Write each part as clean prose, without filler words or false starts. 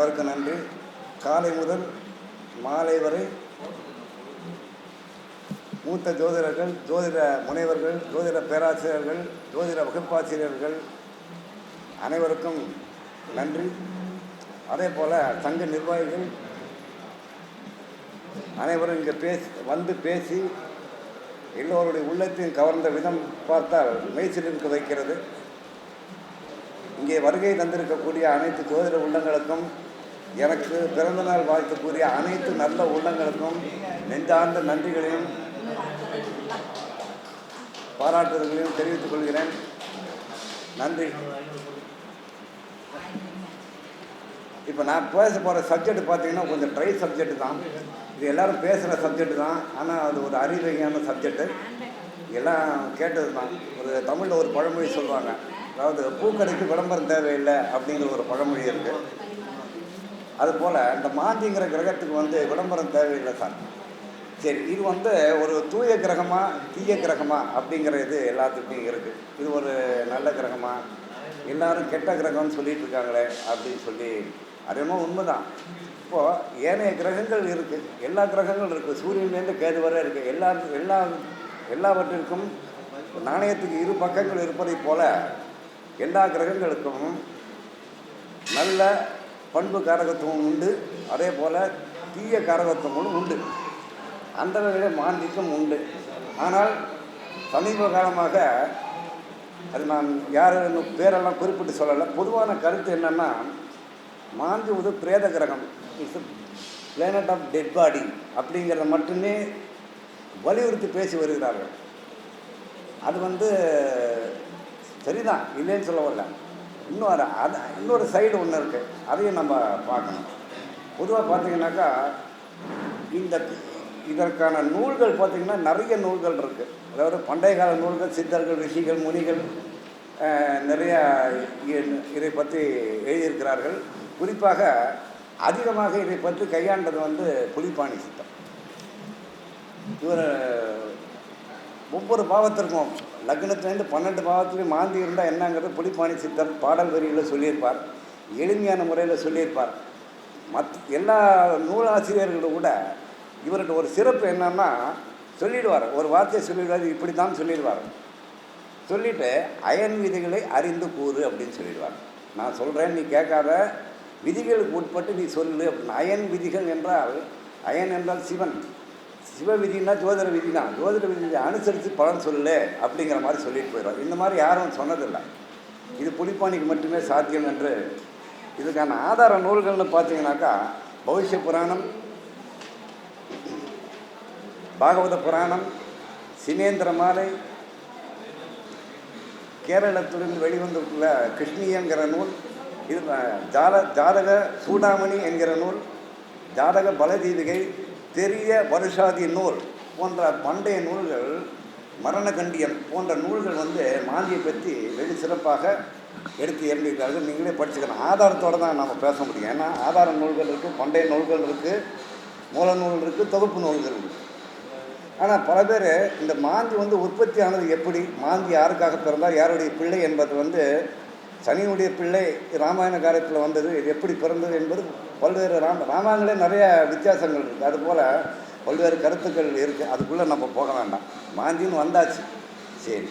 அவருக்கு நன்றி. காலை முதல் மாலை வரை மூத்த ஜோதிடர்கள், ஜோதிட முனைவர்கள், ஜோதிட பேராசிரியர்கள், ஜோதிட வகுப்பாசிரியர்கள் அனைவருக்கும் நன்றி. அதே போல் சங்க நிர்வாகிகள் அனைவரும் இங்கே பேசி எல்லோருடைய உள்ளத்தையும் கவர்ந்த விதம் பார்த்தால் மெய்சிலிருக்க வைக்கிறது. இங்கே வருகை தந்திருக்கக்கூடிய அனைத்து ஜோதிட உள்ளங்களுக்கும், எனக்கு பிறந்தநாள் வாழ்த்துக்கூடிய அனைத்து நல்ல உள்ளங்களுக்கும் நெஞ்சார்ந்த நன்றிகளையும் பாராட்டுதல்களையும் தெரிவித்துக் கொள்கிறேன். நன்றி. இப்போ நான் பேச போகிற சப்ஜெக்ட் பார்த்தீங்கன்னா கொஞ்சம் ட்ரை சப்ஜெக்ட் தான். இது எல்லோரும் பேசுகிற சப்ஜெக்ட் தான், ஆனால் அது ஒரு அறிவகையான சப்ஜெக்டு. எல்லாம் கேட்டது தான். ஒரு தமிழில் ஒரு பழமொழி சொல்லுவாங்க, அதாவது பூக்கடைக்கு விளம்பரம் தேவையில்லை அப்படிங்கிற ஒரு பழமொழி இருக்குது. அதுபோல் இந்த மாந்திங்கிற கிரகத்துக்கு விளம்பரம் தேவையில்லை சார். சரி, இது ஒரு தூய கிரகமா தீய கிரகமா அப்படிங்கிற இது எல்லாத்துக்கும் இருக்குது. இது ஒரு நல்ல கிரகமா, எல்லோரும் கெட்ட கிரகம்னு சொல்லிட்டு இருக்காங்களே அப்படின்னு சொல்லி, அதேமோ உண்மைதான். இப்போது ஏனைய கிரகங்கள் இருக்குது, எல்லா கிரகங்களும் இருக்குது, சூரியன்லேருந்து கேது வரை இருக்குது. எல்லாவற்றிற்கும் நாணயத்துக்கு இரு பக்கங்கள் இருப்பதை போல எல்லா கிரகங்களுக்கும் நல்ல பண்பு காரகத்துவம் உண்டு, அதே போல் தீய காரகத்துவங்களும் உண்டு. அந்த வகையில் மாந்திக்கும் உண்டு. ஆனால் சமீப காலமாக, அது நான் யாரும் பேரெல்லாம் குறிப்பிட்டு சொல்லலை, பொதுவான கருத்து என்னென்னா, மாந்தி ஒரு பிரேத கிரகம், it's planet of dead body அப்படிங்கிறத மட்டுமே வலியுறுத்தி பேசி வருகிறார்கள். அது சரிதான், இல்லைன்னு சொல்ல வரல. இன்னொரு சைடு ஒன்று இருக்குது, அதையும் நம்ம பார்க்கணும். பொதுவாக பார்த்திங்கனாக்கா இதற்கான நூல்கள் பார்த்திங்கன்னா நிறைய நூல்கள் இருக்குது. அதாவது பண்டைய கால நூல்கள், சித்தர்கள், ரிஷிகள், முனிகள் நிறைய இதை பற்றி எழுதியிருக்கிறார்கள். குறிப்பாக அதிகமாக இதை பற்றி கையாண்டது புலிப்பாணி சித்தம். இவர் ஒவ்வொரு பாவத்திற்கும், லக்னத்துலேருந்து 12 பாவத்துலேயும் மாந்தி இருந்தால் என்னங்கிறது புலிப்பாணி சித்தர் பாடல் வரிகளில் சொல்லியிருப்பார், எளிமையான முறையில் சொல்லியிருப்பார். எல்லா நூலாசிரியர்களும் கூட இவர்கிட்ட ஒரு சிறப்பு என்னன்னா, சொல்லிடுவார், ஒரு வார்த்தையை சொல்லிடுவார், இப்படி தான் சொல்லிடுவார். சொல்லிவிட்டு அயன் விதிகளை அறிந்து கூறு அப்படின்னு சொல்லிடுவார். நான் சொல்கிறேன், நீ கேட்காத, விதிகளுக்கு உட்பட்டு நீ சொல்லு அப்படின்னு. அயன் விதிகள் என்றால், அயன் என்றால் சிவன், சிவ விதினா ஜோதிட விதி தான். ஜோதிட விதியை அனுசரித்து பலன் சொல்லு அப்படிங்கிற மாதிரி சொல்லிட்டு போயிடுவார். இந்த மாதிரி யாரும் சொன்னதில்லை. இது புலிப்பாணிக்கு மட்டுமே சாத்தியம் என்று. இதுக்கான ஆதார நூல்கள்னு பார்த்தீங்கன்னாக்கா, பவிஷ்ய புராணம், பாகவத புராணம், சினேந்திர மாலை, கேரளத்திலிருந்து வெளிவந்துள்ள கிருஷ்ணியங்கிற நூல், இது ஜாதக சூடாமணி என்கிற நூல், ஜாதக பலதீபிகை, பெரிய வருஷாதி நூல் போன்ற பண்டைய நூல்கள், மரணகண்டியம் போன்ற நூல்கள் மாந்தியை பற்றி வெகு சிறப்பாக எடுத்து எழுதியிருக்கார்கள். நீங்களே படிச்சுக்கலாம். ஆதாரத்தோடு தான் நம்ம பேச முடியும். ஏன்னா ஆதார நூல்கள் இருக்குது, பண்டைய நூல்கள் இருக்குது, மூல நூல் இருக்குது, தொகுப்பு நூல்கள் இருக்குது. ஆனால் பல பேர் இந்த மாந்தி உற்பத்தி ஆனது எப்படி, மாந்தி யாருக்காக பிறந்தார், யாருடைய பிள்ளை என்பது சனியுடைய பிள்ளை ராமாயண காலத்தில் வந்தது, இது எப்படி பிறந்தது என்பது பல்வேறு ராமாயணங்களே நிறைய வித்தியாசங்கள் இருக்குது. அதுபோல் பல்வேறு கருத்துக்கள் இருக்குது. அதுக்குள்ளே நம்ம போக வேண்டாம். மாந்தின்னு வந்தாச்சு. சரி,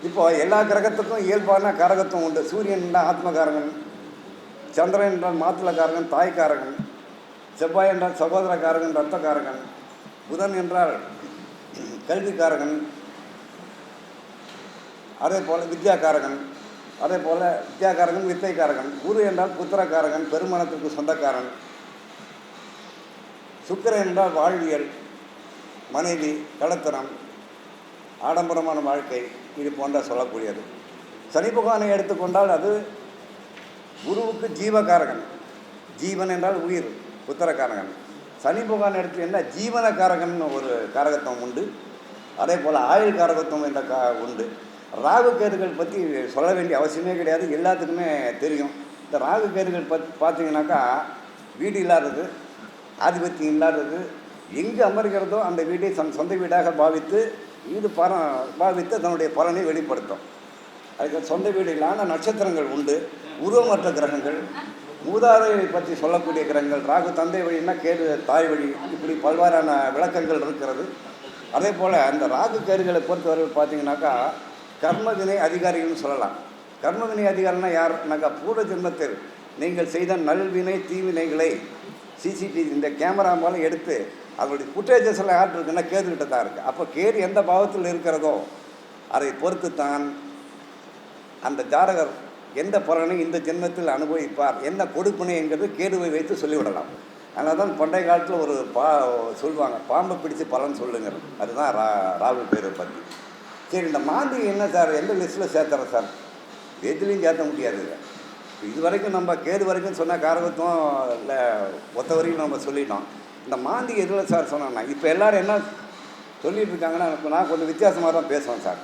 இப்போது எல்லா கிரகத்துக்கும் இயல்பான காரகத்துவம் உண்டு. சூரியன் என்றால் ஆத்மகாரகன், சந்திரன் என்றால் மாத்துளக்காரகன், தாய்க்காரகன், செவ்வாய் என்றால் சகோதரக்காரகன், இரத்தக்காரகன், புதன் என்றால் கல்விக்காரகன், அதே போல் வித்யாக்காரகன், அதே போல் வித்யாக்காரகன் வித்தைக்காரகன், குரு என்றால் புத்திரக்காரகன், பெருமணத்திற்கு சொந்தக்காரன், சுக்கிரன் என்றால் வாழ்வியல், மனைவி, கலத்தனம், ஆடம்பரமான வாழ்க்கை, இது போன்ற சொல்லக்கூடியது. சனி பகவானை எடுத்துக்கொண்டால் அது குருவுக்கு ஜீவகாரகன், ஜீவன் என்றால் உயிர், புத்திரக்காரகன். சனி பகவான் எடுத்து என்ன ஜீவனக்காரகன் ஒரு காரகத்துவம் உண்டு. அதே போல் ஆயுள் காரகத்துவம் என்ற உண்டு. ராகு கேதுகள் பற்றி சொல்ல வேண்டிய அவசியமே கிடையாது, எல்லாத்துக்குமே தெரியும். இந்த ராகு கேதுகள் பார்த்தீங்கன்னாக்கா, வீடு இல்லாதது, ஆதிபத்தியம் இல்லாதது, எங்கே அமர்கிறதோ அந்த வீட்டை சொந்த வீடாக பாவித்து தன்னுடைய பலனை வெளிப்படுத்தும். அதுக்கு சொந்த வீடு இல்லாத நட்சத்திரங்கள் உண்டு, உருவமற்ற கிரகங்கள், மூதாதையை பற்றி சொல்லக்கூடிய கிரகங்கள். ராகு தந்தை வழின்னா கேது தாய் வழி, இப்படி பல்வேறான விளக்கங்கள் இருக்கிறது. அதே போல் அந்த ராகு கேதுகளை பொறுத்தவரை பார்த்தீங்கன்னாக்கா கர்மவினை அதிகாரிகள்னு சொல்லலாம். கர்மவினை அதிகாரினா யாருனாக்கா பூர்வ ஜென்மத்தில் நீங்கள் செய்த நல்வினை தீவினைகளை சிசிடிவி இந்த கேமரா மூலம் எடுத்து அதனுடைய ஃபுட்டேஜஸ் எல்லாம் யார் இருக்குன்னா கேதுகிட்ட தான் இருக்குது. அப்போ கேது எந்த பாவத்தில் இருக்கிறதோ அதை பொறுத்து தான் அந்த ஜாதகர் எந்த பலனை இந்த ஜென்மத்தில் அனுபவிப்பார், என்ன கொடுப்பினைங்கிறது கேதுவை வைத்து சொல்லிவிடலாம். அதனால தான் பண்டைய காலத்தில் ஒரு சொல்லுவாங்க, பாம்பை பிடிச்சி பலன் சொல்லுங்கள். அதுதான் ராகு பேரை பற்றி. சரி, இந்த மாந்தி என்ன சார், எந்த லிஸ்ட்டில் சேர்த்துறேன் சார்? எதுலேயும் சேர்த்த முடியாது. இது வரைக்கும் நம்ம கேது வரைக்கும் சொன்ன காரகத்துவம் இல்லை, ஒத்த வரைக்கும் நம்ம சொல்லிட்டோம். இந்த மாந்தி எதில் சார் சொன்னோன்னா, இப்போ எல்லோரும் என்ன சொல்லிகிட்டு இருக்காங்கன்னா, நான் கொஞ்சம் வித்தியாசமாக தான் பேசுவேன் சார்.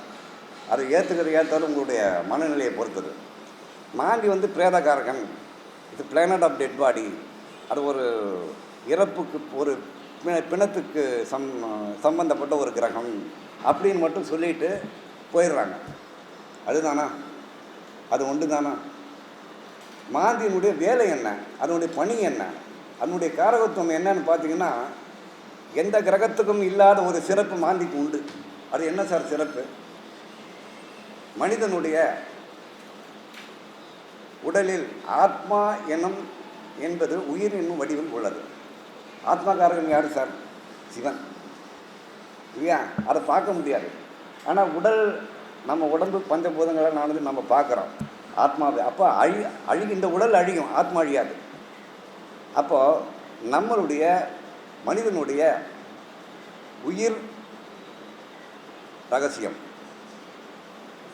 அதை ஏற்றாலும் உங்களுடைய மனநிலையை பொறுத்தது. மாந்தி பிரேதகாரகன், இது பிளானட் ஆஃப் டெட் பாடி, அது ஒரு இறப்புக்கு ஒரு பிணத்துக்கு சம்பந்தப்பட்ட ஒரு கிரகம் அப்படின்னு மட்டும் சொல்லிட்டு போயிடுறாங்க. அதுதானா? அது ஒன்று தானா? மாந்தியினுடைய வேலை என்ன, அதனுடைய பணி என்ன, அதனுடைய காரகத்துவம் என்னன்னு பார்த்தீங்கன்னா, எந்த கிரகத்துக்கும் இல்லாத ஒரு சிறப்பு மாந்திக்கு உண்டு. அது என்ன சார் சிறப்பு? மனிதனுடைய உடலில் ஆத்மா என்பது உயிர் என்னும் வடிவில் உள்ளது. ஆத்மாக்காரகன் யார் சார்? சிவன் இல்லையா? அதை பார்க்க முடியாது. ஆனால் உடல், நம்ம உடம்பு பஞ்சபூதங்களை நானது நம்ம பார்க்குறோம் ஆத்மாவை. அப்போ இந்த உடல் அழியும், ஆத்மா அழியாது. அப்போது நம்மளுடைய மனிதனுடைய உயிர் ரகசியம்,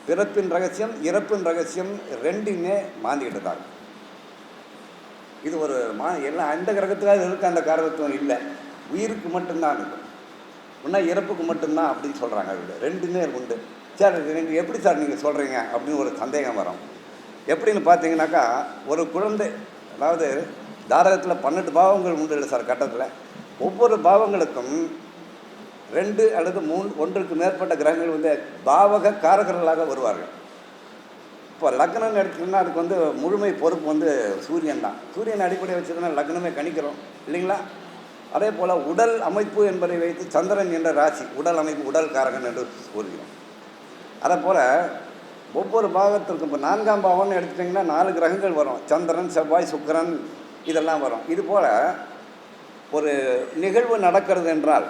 பிறப்பின் ரகசியம், இறப்பின் ரகசியம் ரெண்டுமே மாந்திக்கிட்டு தான். இது ஒரு எல்லாம் அந்த கிரகத்துக்காக இருக்க அந்த காரகத்துவம் இல்லை, உயிருக்கு மட்டும்தான் இருக்குது. ஒன்றா இறப்புக்கு மட்டும்தான் அப்படின்னு சொல்கிறாங்க. அது ரெண்டுமே உண்டு. சார் நீங்கள் எப்படி சார் நீங்கள் சொல்கிறீங்க அப்படின்னு ஒரு சந்தேகம் வரும். எப்படின்னு பார்த்தீங்கன்னாக்கா, ஒரு குழந்தை, அதாவது ஜாதகத்தில் 12 பாவங்கள் உண்டு இல்லை சார் கட்டத்தில். ஒவ்வொரு பாவங்களுக்கும் 2 அல்லது 3 ஒன்றுக்கு மேற்பட்ட கிரகங்கள் பாவக காரகர்களாக வருவார்கள். இப்போ லக்னம்னு எடுத்துக்கிட்டோம்னா அதுக்கு முழுமை பொறுப்பு சூரியன் தான். சூரியன் அடிப்படையை வச்சு தான் லக்னமே கணிக்கிறோம் இல்லைங்களா? அதே போல் உடல் அமைப்பு என்பதை வைத்து சந்திரன் என்ற ராசி உடல் அமைப்பு, உடல் காரகன் என்று கூறுகிறோம். அதே போல் ஒவ்வொரு பாவத்திற்கும் இப்போ 4ஆம் பாவம்னு எடுத்துட்டிங்கன்னா 4 கிரகங்கள் வரும். சந்திரன், செவ்வாய், சுக்கிரன் இதெல்லாம் வரும். இதுபோல் ஒரு நிகழ்வு நடக்கிறது என்றால்,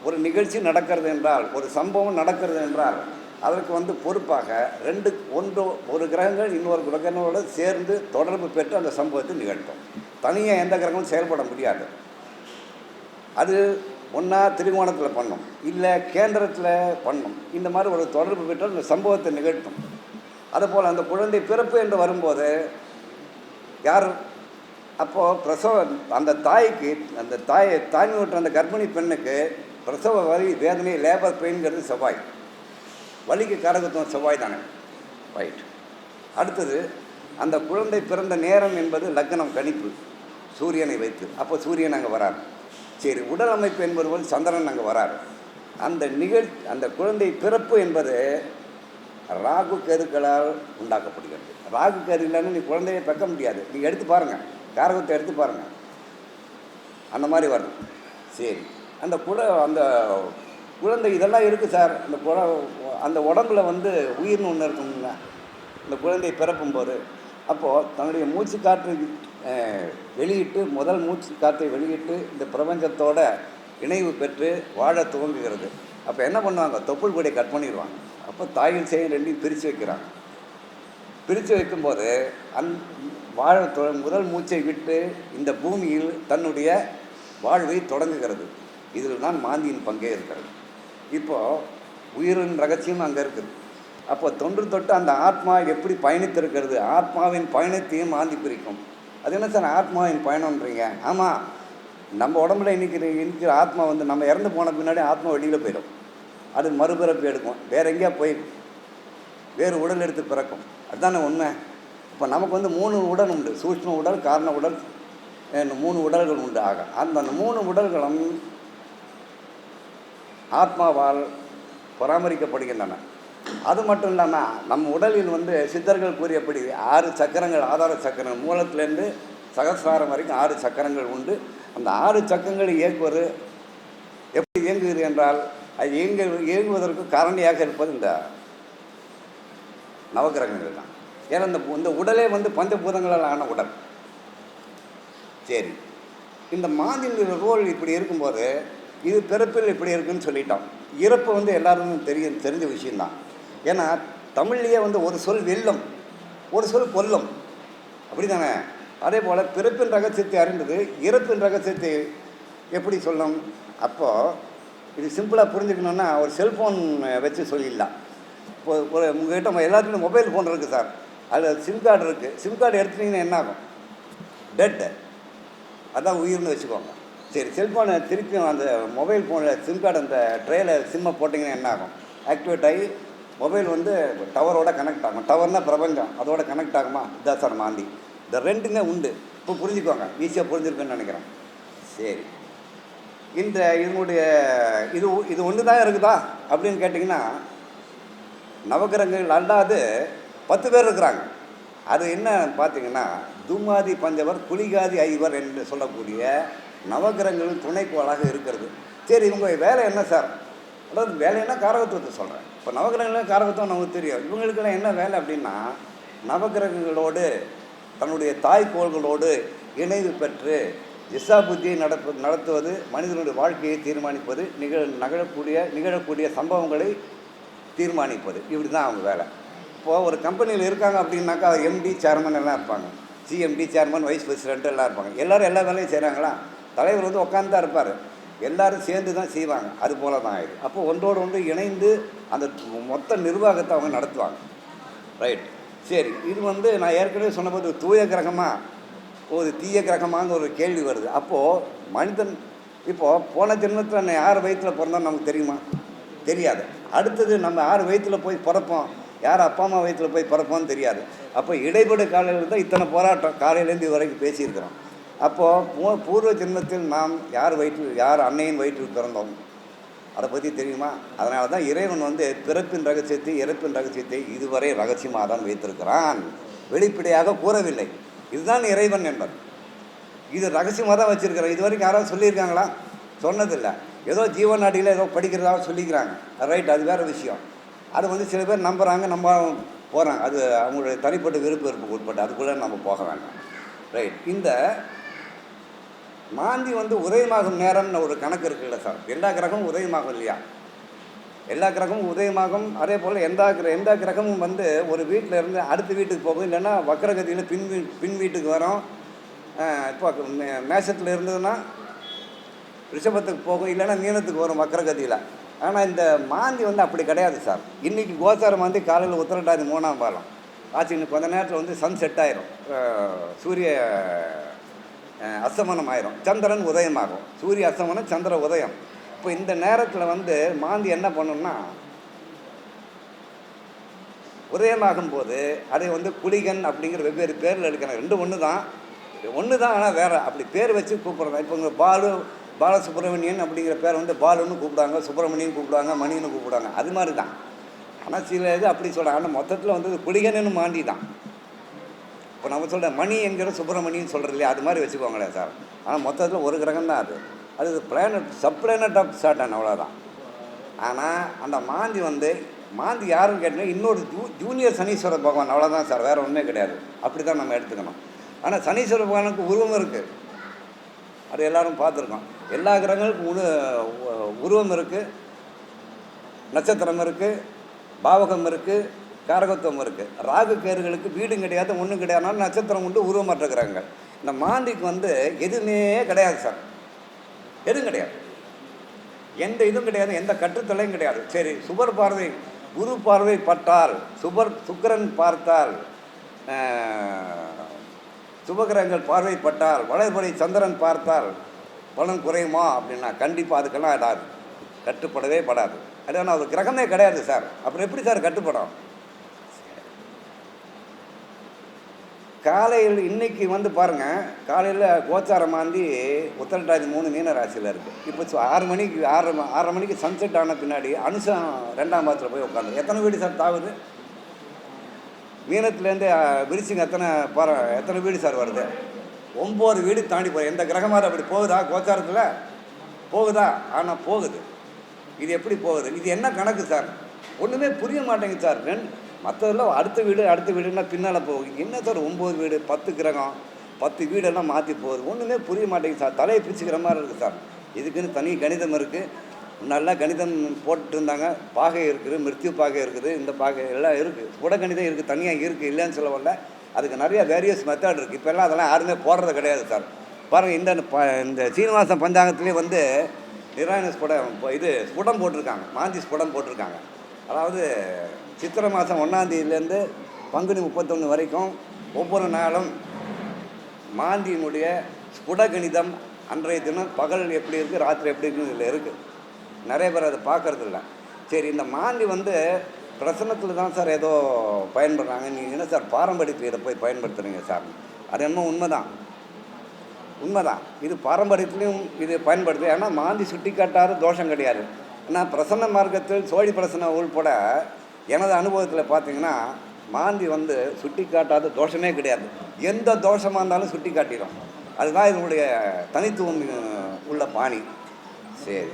ஒரு நிகழ்ச்சி நடக்கிறது என்றால், ஒரு சம்பவம் நடக்கிறது என்றால் அதற்கு பொறுப்பாக ஒரு கிரகங்கள் இன்னொரு கிரகங்களோடு சேர்ந்து தொடர்பு பெற்று அந்த சம்பவத்தை நிகழ்த்தும். தனியாக எந்த கிரகமும் செயல்பட முடியாது. அது ஒன்றா திரிகோணத்தில் பண்ணும், இல்லை கேந்திரத்தில் பண்ணும். இந்த மாதிரி ஒரு தொடர்பு பெற்று அந்த சம்பவத்தை நிகழ்த்தும். அதுபோல் அந்த குழந்தை பிறப்பு என்று வரும்போது யார் அப்போது பிரசவம், அந்த தாய்க்கு, அந்த தாய்மை விட்ட அந்த கர்ப்பிணி பெண்ணுக்கு பிரசவ வலி, வேதனை, லேபர் பெயின்கிறது செவ்வாய். வலிக்கு காரகத்துவம் செவ்வாய் தானே, ரைட். அடுத்தது அந்த குழந்தை பிறந்த நேரம் என்பது லக்னம் கணிப்பு சூரியனை வைத்து. அப்போ சூரியன் அங்கே வராரு. சரி, உடல் அமைப்பு என்பது போல் சந்திரன் அங்கே வராரு. அந்த குழந்தை பிறப்பு என்பது ராகு கேதுக்களால் உண்டாக்கப்படுகிறது. ராகு கேது இல்லைன்னு நீ குழந்தையை பெக்க முடியாது. நீங்கள் எடுத்து பாருங்கள், காரகத்தை எடுத்து பாருங்கள், அந்த மாதிரி வரும். சரி, அந்த குழந்தை இதெல்லாம் இருக்குது சார். அந்த உடம்புல உயிர்னு ஒன்று இருக்குங்க. இந்த குழந்தை பிறப்பும்போது அப்போது தன்னுடைய மூச்சு காற்றை வெளியிட்டு, முதல் மூச்சு காற்றை வெளியிட்டு இந்த பிரபஞ்சத்தோட இணைவு பெற்று வாழ துவங்குகிறது. அப்போ என்ன பண்ணுவாங்க, தொப்புள் கொடியை கட் பண்ணிடுவாங்க. அப்போ தாயின் செய்யும் ரெண்டையும் பிரித்து வைக்கிறாங்க. பிரித்து வைக்கும்போது முதல் மூச்சை விட்டு இந்த பூமியில் தன்னுடைய வாழ்வை தொடங்குகிறது. இதில் தான் மாந்தியின் பங்கே இருக்கிறது. இப்போது உயிரின் ரகசியம் அங்கே இருக்குது. அப்போ தொன்று தொட்டு அந்த ஆத்மா எப்படி பயணித்திருக்கிறது, ஆத்மாவின் பயணத்தையும் மாந்தி பிரிக்கும். அது என்ன சார் ஆத்மாவின் பயணம்ன்றீங்க? ஆமாம், நம்ம உடம்புல இன்னைக்கு ஆத்மா நம்ம இறந்து போன பின்னாடி ஆத்மா வெளியில் போயிடும். அது மறுபிறப்பு எடுக்கும், வேறு எங்கேயா போய் வேறு உடல் எடுத்து பிறக்கும். அதுதானே உண்மை. இப்போ நமக்கு 3 உடல் உண்டு, சூட்சும உடல், காரண உடல், 3 உடல்கள் உண்டு. ஆக அந்த 3 உடல்களும் ஆத்மாவால் பராமரிக்கப்படுகின்றன. அது மட்டும் இல்லாமல் நம்ம உடலில் சித்தர்கள் கூறியபடி 6 சக்கரங்கள், ஆதார சக்கரம், மூலத்திலேருந்து சகசிராரம் வரைக்கும் 6 சக்கரங்கள் உண்டு. அந்த 6 சக்கரங்களை இயக்குவது எப்படி இயங்குகிறது என்றால், அது இயங்குவதற்கு காரணியாக இருப்பது இந்த நவகிரகங்கள் தான். ஏன்னா இந்த உடலே வந்து பஞ்சபூதங்களால் ஆன உடல். சரி, இந்த மாந்தின் ரோல் இப்படி இருக்கும்போது இது பிறப்பில் இப்படி இருக்குன்னு சொல்லிட்டோம். இறப்பு வந்து எல்லாருக்கும் தெரிஞ்ச விஷயந்தான். ஏன்னா தமிழ்லேயே வந்து ஒரு சொல் வெல்லும், ஒரு சொல் கொல்லும், அப்படி தானே? அதே போல் பிறப்பின் ரகசியத்தை அறிந்தது இறப்பின் ரகசியத்தை எப்படி சொல்லும்? அப்போது இது சிம்பிளாக புரிஞ்சுக்கணுன்னா ஒரு செல்ஃபோன் வச்சு சொல்லிடலாம். இப்போ ஒரு உங்கள்கிட்ட எல்லாத்துலேயும் மொபைல் ஃபோன் இருக்குது சார், அதில் சிம் கார்டு இருக்குது. சிம் கார்டு எடுத்துட்டிங்கன்னா என்ன ஆகும்? டெட்டு, அதுதான் உயிர்னு வச்சுக்கோங்க. சரி, செல்ஃபோனை திருப்பியும் அந்த மொபைல் ஃபோனில் சிம் கார்டு அந்த ட்ரேயில் சிம்மை போட்டிங்கன்னா என்ன ஆகும்? ஆக்டிவேட் ஆகி மொபைல் வந்து டவரோட கனெக்ட் ஆகும். டவர்னால் பிரபஞ்சம், அதோட கனெக்ட் ஆகுமா? இதான் சார் மாந்தி. இந்த ரெண்டுமே உண்டு. இப்போ புரிஞ்சுக்கோங்க, ஈஸியாக புரிஞ்சுருக்குன்னு நினைக்கிறேன். சரி, இதனுடைய இது ஒன்று தான் இருக்குதா அப்படின்னு கேட்டிங்கன்னா, நவகிரகங்கள் அல்லாது 10 பேர் இருக்கிறாங்க. அது என்ன பார்த்தீங்கன்னா, தூமாதி பஞ்சவர் குளிகாதி ஐவர் என்று சொல்லக்கூடிய நவகிரகங்களின் துணைக்கோளாக இருக்கிறது. சரி, இவங்க வேலை என்ன சார்? அதாவது வேலைன்னா காரகத்துவத்தை சொல்கிறேன். இப்போ நவகிரகங்களும் காரகத்துவம் நமக்கு தெரியும். இவங்களுக்கெல்லாம் என்ன வேலை அப்படின்னா, நவகிரகங்களோடு தன்னுடைய தாய்க்கோள்களோடு இணைவு பெற்று திசா புத்தியை நடத்துவது, மனிதனுடைய வாழ்க்கையை தீர்மானிப்பது, நிகழக்கூடிய சம்பவங்களை தீர்மானிப்பது, இப்படி தான் அவங்க வேலை. இப்போது ஒரு கம்பெனியில் இருக்காங்க அப்படின்னாக்கா எம்டி சேர்மன் எல்லாம் இருப்பாங்க, சிஎம்டி சேர்மன் வைஸ் பிரசிடென்ட் எல்லாம் இருப்பாங்க. எல்லோரும் எல்லா வேலையும் செய்கிறாங்களா? தலைவர் வந்து உட்காந்து தான் இருப்பார், எல்லோரும் சேர்ந்து தான் செய்வாங்க. அது போல தான் இது. அப்போ ஒன்றோடு ஒன்று இணைந்து அந்த மொத்த நிர்வாகத்தை அவங்க நடத்துவாங்க. ரைட். சரி, இது வந்து நான் ஏற்கனவே சொன்னபோது தூய கிரகமாக ஒரு தீய கிரகமாங்க ஒரு கேள்வி வருது. அப்போது மனிதன் இப்போது போன ஜென்மத்தில் நான் யார் வயிற்றில் பிறந்தோன்னு நமக்கு தெரியுமா? தெரியாது. அடுத்தது நம்ம யார் வயிற்றில் போய் பிறப்போம், யார் அப்பா அம்மா வயிற்றில் போய் பிறப்போம்னு தெரியாது. அப்போ இடைப்பட்ட காலையில் தான் இத்தனை போராட்டம் காலையிலேருந்து இது வரைக்கும் பேசியிருக்கிறோம். அப்போது பூர்வ ஜென்மத்தில் நாம் யார் அன்னையின் வயிற்றில் பிறந்தோம், அதை பற்றி தெரியுமா? அதனால தான் இறைவன் வந்து பிறப்பின் ரகசியத்தை இறப்பின் ரகசியத்தை இதுவரை ரகசியமாக தான் வைத்திருக்கிறான், வெளிப்படையாக கூறவில்லை. இதுதான் இறைவன் என்பது. இது ரகசியமாக தான் வச்சுருக்கிறேன். இது வரைக்கும் யாராவது சொல்லியிருக்காங்களா? சொன்னதில்லை. ஏதோ ஜீவநாடியில் ஏதோ படிக்கிறதாக சொல்லிக்கிறாங்க. ரைட், அது வேறு விஷயம். அது வந்து சில பேர் நம்புகிறாங்க, நம்ம போகிறாங்க. அது அவங்களுடைய தனிப்பட்ட விருப்பம் உட்பட்டு, அதுக்குள்ளே நம்ம போக வேண்டாம். ரைட். இந்த மாந்தி வந்து உதயமாகும் நேரம்னு ஒரு கணக்கு இருக்குல்ல சார்? எல்லா கிரகமும் உதயமாகும் இல்லையா? எல்லா கிரகமும் உதயமாகும். அதே போல் எந்த கிரகமும் வந்து ஒரு வீட்டில் இருந்து அடுத்த வீட்டுக்கு போகும், இல்லைன்னா வக்கரகதியில் பின் வீட்டுக்கு வரும். இப்போ மேஷத்தில் இருந்ததுன்னா ரிஷபத்துக்கு போகும், இல்லைன்னா மீனத்துக்கு வரும் வக்கரகதியில். ஆனால் இந்த மாந்தி வந்து அப்படி கிடையாது சார். இன்றைக்கி கோச்சார மாந்தி காலையில் உத்திரட்டாதி 3ஆம் பாலம் ஆச்சு. இன்னும் கொஞ்ச நேரத்தில் வந்து சன் செட் ஆயிரும், சூரிய அஸ்தமனம் ஆயிரும், சந்திரன் உதயமாகும். சூரிய அஸ்தமனம், சந்திர உதயம். இப்போ இந்த நேரத்தில் வந்து மாந்தி என்ன பண்ணணும்னா, உதயமாகும் போது அதை வந்து குளிகன் அப்படிங்கிற வெவ்வேறு பேரில் எடுக்கணும். ரெண்டு ஒன்று தான், ஆனால் வேறு அப்படி பேர் வச்சு கூப்பிட்றாங்க. இப்போ இங்கே பாலசுப்ரமணியன் அப்படிங்கிற பேர் வந்து பாலுன்னு கூப்பிடுவாங்க, சுப்பிரமணியன் கூப்பிடுவாங்க, மணின்னு கூப்பிடுவாங்க. அது மாதிரி தான். ஆனால் சில இது அப்படி சொல்கிறாங்க. ஆனால் மொத்தத்தில் வந்து குளிகன்னு மாந்தி தான். இப்போ நம்ம சொல்கிற மணி என்கிற சுப்பிரமணியன் சொல்கிறது இல்லையா, அது மாதிரி வச்சுக்கோங்களேன் சார். ஆனால் மொத்தத்தில் ஒரு கிரகம் தான் அது planet, sub planet of Saturn, அவ்வளோதான். ஆனால் அந்த மாந்தி யாருன்னு கேட்டிங்கன்னா இன்னொரு ஜூனியர் சனீஸ்வர பகவான், அவ்வளோதான் சார், வேறு ஒன்றுமே கிடையாது. அப்படி தான் நம்ம எடுத்துக்கணும். ஆனால் சனீஸ்வர பகவானுக்கு உருவம் இருக்குது, அது எல்லோரும் பார்த்துருக்கோம். எல்லா கிரகங்களுக்கும் உருவம் இருக்குது, நட்சத்திரம் இருக்குது, பாவகம் இருக்குது, காரகத்துவம் இருக்குது. ராகு கேறுகளுக்கு வீடும் கிடையாது, ஒன்றும் கிடையாதுனாலும் நட்சத்திரம் உண்டு, உருவமற்ற கிரகங்கள். இந்த மாந்திக்கு வந்து எதுவுமே கிடையாது சார், எதுவும் கிடையாது, எந்த இதுவும் கிடையாது, எந்த கட்டுத்தலையும் கிடையாது. சரி, சுபர் பார்வை, குரு பார்வை பட்டால், சுக்கிரன் பார்த்தால், சுபகிரகங்கள் பார்வைப்பட்டால், வளர்படி சந்திரன் பார்த்தால் பலன் குறையுமா அப்படின்னா கண்டிப்பாக அதுக்கெல்லாம் இடாது, கட்டுப்படவே படாது. அது ஒரு கிரகமே கிடையாது சார். அப்புறம் எப்படி சார் கட்டுப்படும்? காலையில் இன்றைக்கி வந்து பாருங்கள், காலையில் கோச்சார மாந்தி உத்திரட்டாதி 3 மீன ராசியில் இருக்குது. இப்போ 6 மணிக்கு சன்செட் ஆன பின்னாடி அனுஷம் 2ஆம் பாதத்தில் போய் உட்காந்து எத்தனை வீடு சார் தாவுது? மீனத்துலேருந்து விரிச்சிங்க எத்தனை வீடு சார் வருது? 9 வீடு தாண்டி போகுது. எந்த கிரகமாக அப்படி போகுதா கோச்சாரத்தில்? போகுதா? ஆனால் போகுது. இது எப்படி போகுது? இது என்ன கணக்கு சார்? ஒன்றுமே புரிய மாட்டேங்குது சார். மற்றதெல்லாம் அடுத்த வீடுன்னா பின்னால் போகுது. என்ன சார் 9 வீடு 10 கிரகம் 10 வீடெல்லாம் மாற்றி போகுது? ஒன்றுமே புரிய மாட்டேங்குது சார். தலையை பிச்சுக்கிற மாதிரி இருக்குது சார். இதுக்குன்னு தனி கணிதம் இருக்குது. நல்லா கணிதம் போட்டுட்டு இருந்தாங்க. பாகை இருக்குது, மிருத்யு பாகை இருக்குது, இந்த பாகை எல்லாம் இருக்குது. உடகணிதம் இருக்குது, தனியாக இருக்குது, இல்லைன்னு சொல்ல வரல. அதுக்கு நிறைய வேரியஸ் மெத்தட் இருக்குது. இப்போல்லாம் அதெல்லாம் யாருமே போடுறது கிடையாது சார். பாருங்கள், இந்த சீனிவாசன் பஞ்சாங்கத்துலேயே வந்து நிராயண ஸ்புடம் போட்டிருக்காங்க, மாந்தி ஸ்புடம் போட்டிருக்காங்க. அதாவது சித்திரை மாதம் 1ஆம் தேதியிலேருந்து பங்குனி 31 வரைக்கும் ஒவ்வொரு நாளும் மாந்தியினுடைய ஸ்புடகணிதம் அன்றைய தினம் பகல் எப்படி இருக்குது, ராத்திரி எப்படி இருக்குன்னு இதில் இருக்குது. நிறைய பேர் அதை பார்க்கறது இல்லை. சரி, இந்த மாந்தி வந்து பிரசனத்தில் தான் சார் ஏதோ பயன்படுறாங்க. நீங்கள் என்ன சார் பாரம்பரியத்தில் இதை போய் பயன்படுத்துகிறீங்க சார்? அது என்னமோ உண்மைதான். இது பாரம்பரியத்துலேயும் இது பயன்படுது. ஏன்னா மாந்தி சுட்டி காட்டாத தோஷம் கிடையாது. ஏன்னா பிரசன்ன மார்க்கத்தில் சோழி பிரசன்ன உள்பட எனது அனுபவத்தில் பார்த்தீங்கன்னா மாந்தி வந்து சுட்டி காட்டாத தோஷமே கிடையாது. எந்த தோஷமாக இருந்தாலும் சுட்டி காட்டிடும். அதுதான் இதனுடைய தனித்துவம் உள்ள பாணி. சரி,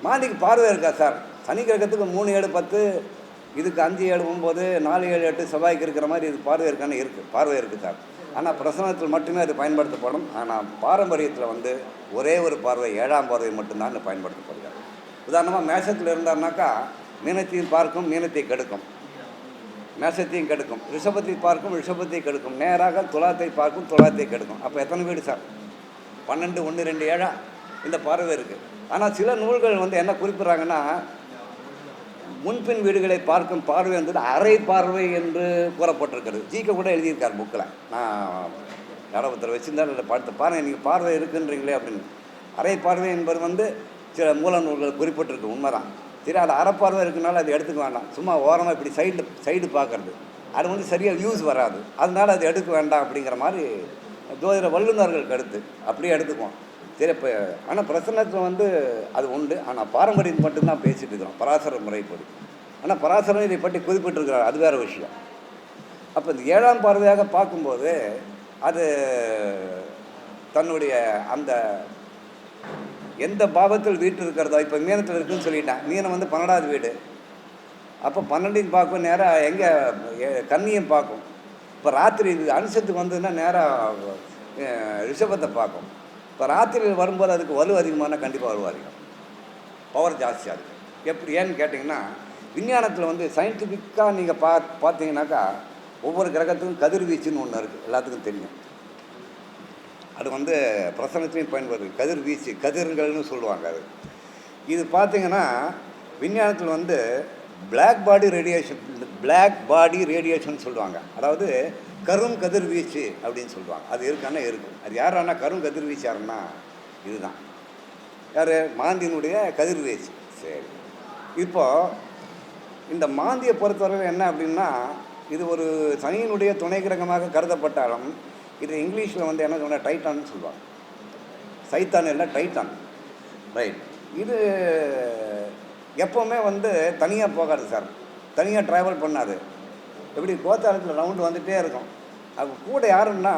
மாந்திக்கு பார்வை இருக்கா சார்? சனி கிரகத்துக்கு 3 7 10, இதுக்கு 5 7 9, 4 7 8 செவ்வாய்க்கு இருக்கிற மாதிரி இது பார்வை இருக்கான்னு இருக்குது. பார்வை இருக்குது சார். ஆனால் பிரசனத்தில் மட்டுமே அது பயன்படுத்தப்படும். ஆனால் பாரம்பரியத்தில் வந்து ஒரே ஒரு பார்வை, 7ஆம் பார்வை மட்டும்தான் அது பயன்படுத்தப்படுகிறது. உதாரணமாக மேஷத்தில் இருந்தார்னாக்கா மீனத்தையும் பார்க்கும், மீனத்தை கெடுக்கும், மேஷத்தையும் கெடுக்கும். ரிஷபத்தை பார்க்கும், ரிஷபத்தை கெடுக்கும். நேராக துலாத்தை பார்க்கும், துலாத்தை கெடுக்கும். அப்போ எத்தனை வீடு சார்? 12 1 2 7 இந்த பார்வை இருக்குது. ஆனால் சில நூல்கள் வந்து என்ன குறிப்பிட்றாங்கன்னா, முன்பின் வீடுகளை பார்க்கும் பார்வை வந்து அரை பார்வை என்று கூறப்பட்டிருக்கிறது. ஜிக்க கூட எழுதியிருக்கார் புக்கில். நான் யாரோ ஒருத்தர் வச்சுருந்தால் இல்லை பார்த்து பாருங்கள், நீங்கள் பார்வை இருக்குன்றீங்களே அப்படின்னு. அரை பார்வை என்பது வந்து சில மூல நூல்கள் குறிப்பிட்டிருக்கு, உண்மைதான். சரி, அது அரைப்பார்வை இருக்குனால அது எடுத்துக்க வேண்டாம். சும்மா ஓரமாக இப்படி சைடு பார்க்குறது அது வந்து சரியாக யூஸ் வராது. அதனால் அது எடுக்க வேண்டாம் அப்படிங்கிற மாதிரி ஜோதிட வல்லுநர்கள் கருத்து. அப்படியே எடுத்துக்குவோம். சரி, இப்போ ஆனால் பிரசன்னத்தில் வந்து அது உண்டு. ஆனால் பாரம்பரியம் மட்டும்தான் பேசிகிட்டு இருக்கிறோம், பராசர முறைப்படி. ஆனால் பராசரம் இதை பற்றி குறிப்பிட்டிருக்கிறார், அது வேறு விஷயம். அப்போ இந்த 7ஆம் பார்வையாக பார்க்கும்போது அது தன்னுடைய அந்த எந்த பாவத்தில் வீட்டு இருக்கிறதோ, இப்போ மீனத்தில் இருக்குதுன்னு சொல்லிட்டேன். மீனம் வந்து 12ஆவது வீடு. அப்போ 12ஐயும் பார்க்கும், நேராக எங்கே கன்னியும் பார்க்கும். இப்போ ராத்திரி இது அனுசத்துக்கு வந்ததுன்னா நேராக ரிஷபத்தை பார்க்கும். இப்போ ராத்திரியில் வரும்போது அதுக்கு வலு அதிகமான கண்டிப்பாக வலு அதிகம், பவர் ஜாஸ்தியாக இருக்குது. எப்படி ஏன்னு கேட்டிங்கன்னா, விஞ்ஞானத்தில் வந்து சயின்டிஃபிக்காக நீங்கள் பார்த்தீங்கன்னாக்கா ஒவ்வொரு கிரகத்துக்கும் கதிர்வீச்சுன்னு ஒன்று இருக்குது, எல்லாத்துக்கும் தெரியும். அது வந்து பிரசனத்துலேயும் பயன்படுது. கதிர்வீச்சு, கதிர்கள்னு சொல்லுவாங்க. அது இது பார்த்திங்கன்னா விஞ்ஞானத்தில் வந்து பிளாக் பாடி ரேடியேஷன் சொல்லுவாங்க. அதாவது கரும் கதிர்வீச்சு அப்படின்னு சொல்லுவாங்க. அது இருக்கானா இருக்குது. அது யாரானா கரும் கதிர்வீச்சு யாருன்னா இதுதான். யார்? மாந்தியினுடைய கதிர்வீச்சு. சரி, இப்போது இந்த மாந்தியை பொறுத்தவரையில் என்ன அப்படின்னா, இது ஒரு சனியினுடைய துணை கிரகமாக கருதப்பட்டாலும் இது இங்கிலீஷில் வந்து என்ன சொன்னால் டைட்டான்னு சொல்லுவாங்க. சைத்தான் இல்லை, டைட்டான். ரைட். இது எப்போவுமே வந்து தனியாக போகாது சார், தனியாக ட்ராவல் பண்ணாது. எப்படி கோச்சாரத்தில் ரவுண்டு வந்துகிட்டே இருக்கும். அது கூட யாருன்னா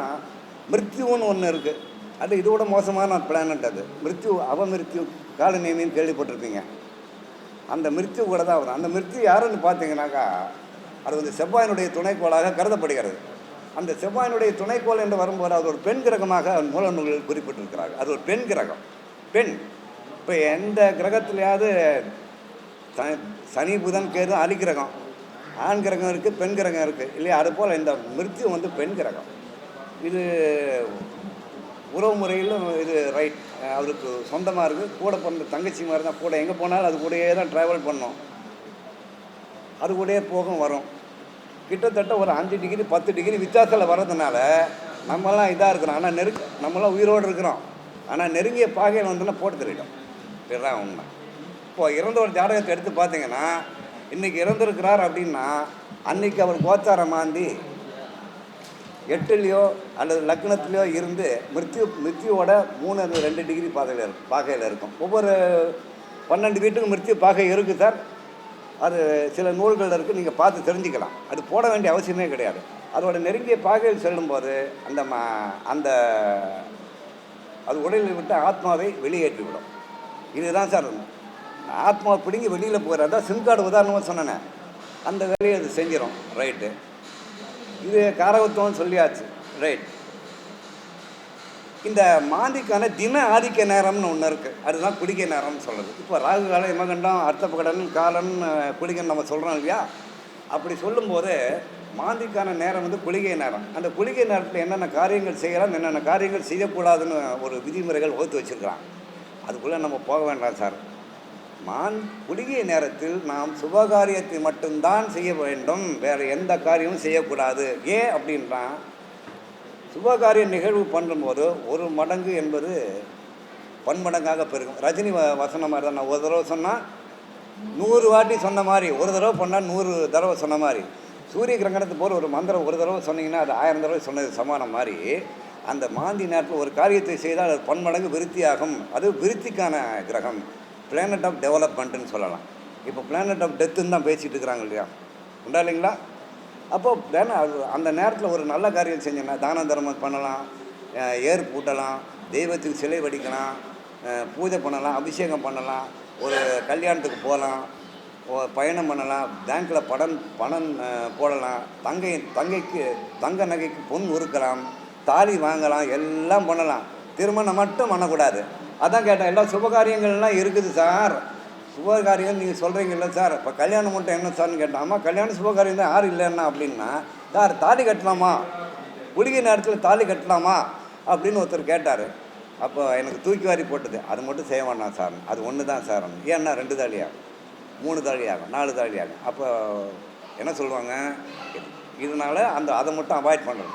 மிருத்யுன்னு ஒன்று இருக்குது. அது இதோட மோசமான பிளானட். அது மிருத்யு, அவமிருத்யு, காலநேமின்னு கேள்விப்பட்டிருப்பீங்க. அந்த மிருத்யு கூட தான் வரும். அந்த மிருத்யு யாருன்னு பார்த்தீங்கன்னாக்கா அது வந்து செவ்வாயினுடைய துணைக்கோளாக கருதப்படுகிறது. அந்த செவ்வாயினுடைய துணைக்கோள் என்று வரும்போது அது ஒரு பெண் கிரகமாக மூல நூல்கள் குறிப்பிட்டிருக்கிறார்கள். அது ஒரு பெண் கிரகம். பெண். இப்போ எந்த கிரகத்துலையாவது சனி புதன் கேது அலிகிரகம், ஆண் கிரகம் இருக்குது, பெண் கிரகம் இருக்குது இல்லையா? அதுபோல் இந்த மிருத்யு வந்து பெண் கிரகம். இது உறவு முறையிலும் இது ரைட், அவருக்கு சொந்தமாக இருக்குது. கூட பிறந்த தங்கச்சி மாதிரி தான். கூட எங்கே போனாலும் அது கூடயே தான் ட்ராவல் பண்ணோம், அது கூடயே போகும் வரும். கிட்டத்தட்ட ஒரு 5 டிகிரி 10 டிகிரி வித்தியாசத்தில் வர்றதுனால நம்மலாம் இதாக இருக்கிறோம். ஆனால் நம்மளாம் உயிரோடு இருக்கிறோம். ஆனால் நெருங்கிய பாகையில் வந்தோன்னா போட்டு தெரியும். இதுதான் உண்மை. இப்போது இறந்த ஒரு ஜாதகத்தை எடுத்து பார்த்தீங்கன்னா, இன்றைக்கி இறந்துருக்கிறார் அப்படின்னா அன்றைக்கி அவர் கோச்சாரம் மாந்தி 8லேயோ அல்லது லக்னத்துலேயோ இருந்து மிருத்யுவோட 3 2 டிகிரி பாகையில் இருக்கும். ஒவ்வொரு 12 வீட்டுக்கும் மிருத்யு பாகை இருக்குது சார். அது சில நூல்கள் இருக்குது, நீங்கள் பார்த்து தெரிஞ்சுக்கலாம். அது போட வேண்டிய அவசியமே கிடையாது. அதோட நெருங்கிய பாகையில் செல்லும்போது அந்த அது உடலில் விட்டு ஆத்மாவை வெளியேற்றிவிடும். இதுதான் சார் ஆத்மா பிடிங்கி வெளியில் போகிற அதான் சிம் கார்டு உதாரணமாக சொன்னேன். அந்த வேலையை அது செஞ்சிடும். ரைட்டு. இது காரகத்துவம் சொல்லியாச்சு. ரைட். இந்த மாந்திக்கான தின ஆதிக்க நேரம்னு ஒன்று இருக்குது. அதுதான் குளிகை நேரம்னு சொல்கிறது. இப்போ ராகு காலம், இமகண்டம், அர்த்தபகடன், காலன், குளிகன் நம்ம சொல்கிறோம் இல்லையா? அப்படி சொல்லும்போது மாந்திக்கான நேரம் வந்து குளிகை நேரம். அந்த குளிகை நேரத்தில் என்னென்ன காரியங்கள் செய்யலாம், என்னென்ன காரியங்கள் செய்யக்கூடாதுன்னு ஒரு விதிமுறைகள் வகுத்து வச்சுருக்கலாம். அதுக்குள்ளே நம்ம போக வேண்டாம் சார். குளிகை நேரத்தில் நாம் சுபகாரியத்தை மட்டும்தான் செய்ய வேண்டும், வேறு எந்த காரியமும் செய்யக்கூடாது. ஏன் அப்படின்னா, சுபகாரிய நிகழ்வு பண்ணும்போது ஒரு மடங்கு என்பது பன்மடங்காக பெருகும். ரஜினி வசனம் மாதிரி தான். நான் ஒரு தடவை சொன்னால் 100 வாட்டி சொன்ன மாதிரி, ஒரு தடவை பண்ணால் 100 தடவை சொன்ன மாதிரி. சூரிய கிரகணத்துக்கு போகிற ஒரு மந்திரம் ஒரு தடவை சொன்னீங்கன்னா அது 1000 தடவை சொன்னது சமானம் மாதிரி. அந்த மாந்தி நேரத்தில் ஒரு காரியத்தை செய்தால் அது பன்மடங்கு விருத்தியாகும். அது விருத்திக்கான கிரகம். பிளானட் ஆஃப் டெவலப்மெண்ட்டுன்னு சொல்லலாம். இப்போ பிளானட் ஆஃப் டெத்துன்னு தான் பேசிகிட்டு இருக்கிறாங்க இல்லையா? உண்டா இல்லைங்களா? அப்போது அந்த நேரத்தில் ஒரு நல்ல காரியம் செஞ்சோன்னா தான தர்மம் பண்ணலாம், ஏர் பூட்டலாம், தெய்வத்துக்கு சிலை வடிக்கலாம், பூஜை பண்ணலாம், அபிஷேகம் பண்ணலாம், ஒரு கல்யாணத்துக்கு போகலாம், பயணம் பண்ணலாம், பேங்க்கில் பணம் போடலாம், தங்கைக்கு தங்க நகைக்கு பொன் உருக்கலாம், தாலி வாங்கலாம், எல்லாம் பண்ணலாம். திருமணம் மட்டும் பண்ணக்கூடாது. அதான் கேட்டேன். எல்லா சுபகாரியங்கள்லாம் இருக்குது சார். சுபகாரியங்கள் நீங்கள் சொல்கிறீங்கல்ல சார், இப்போ கல்யாணம் மட்டும் என்ன சார்னு கேட்டேன். ஆமாம், கல்யாணம் சுபகாரியம் தான், யாரும் இல்லைன்னா அப்படின்னா சார் தாலி கட்டலாமா, குளிகை நேரத்தில் தாலி கட்டலாமா அப்படின்னு ஒருத்தர் கேட்டார். அப்போ எனக்கு தூக்கி வாரி போட்டது. அது மட்டும் செய்ய வேண்டாம் சார், அது ஒன்று தான் சார். ஏன்னா 2 தாலி ஆகும், 3 தாலி ஆகும், 4 தாலி ஆகும். அப்போ என்ன சொல்லுவாங்க, இதனால் அதை மட்டும் அவாய்ட் பண்ணுறது.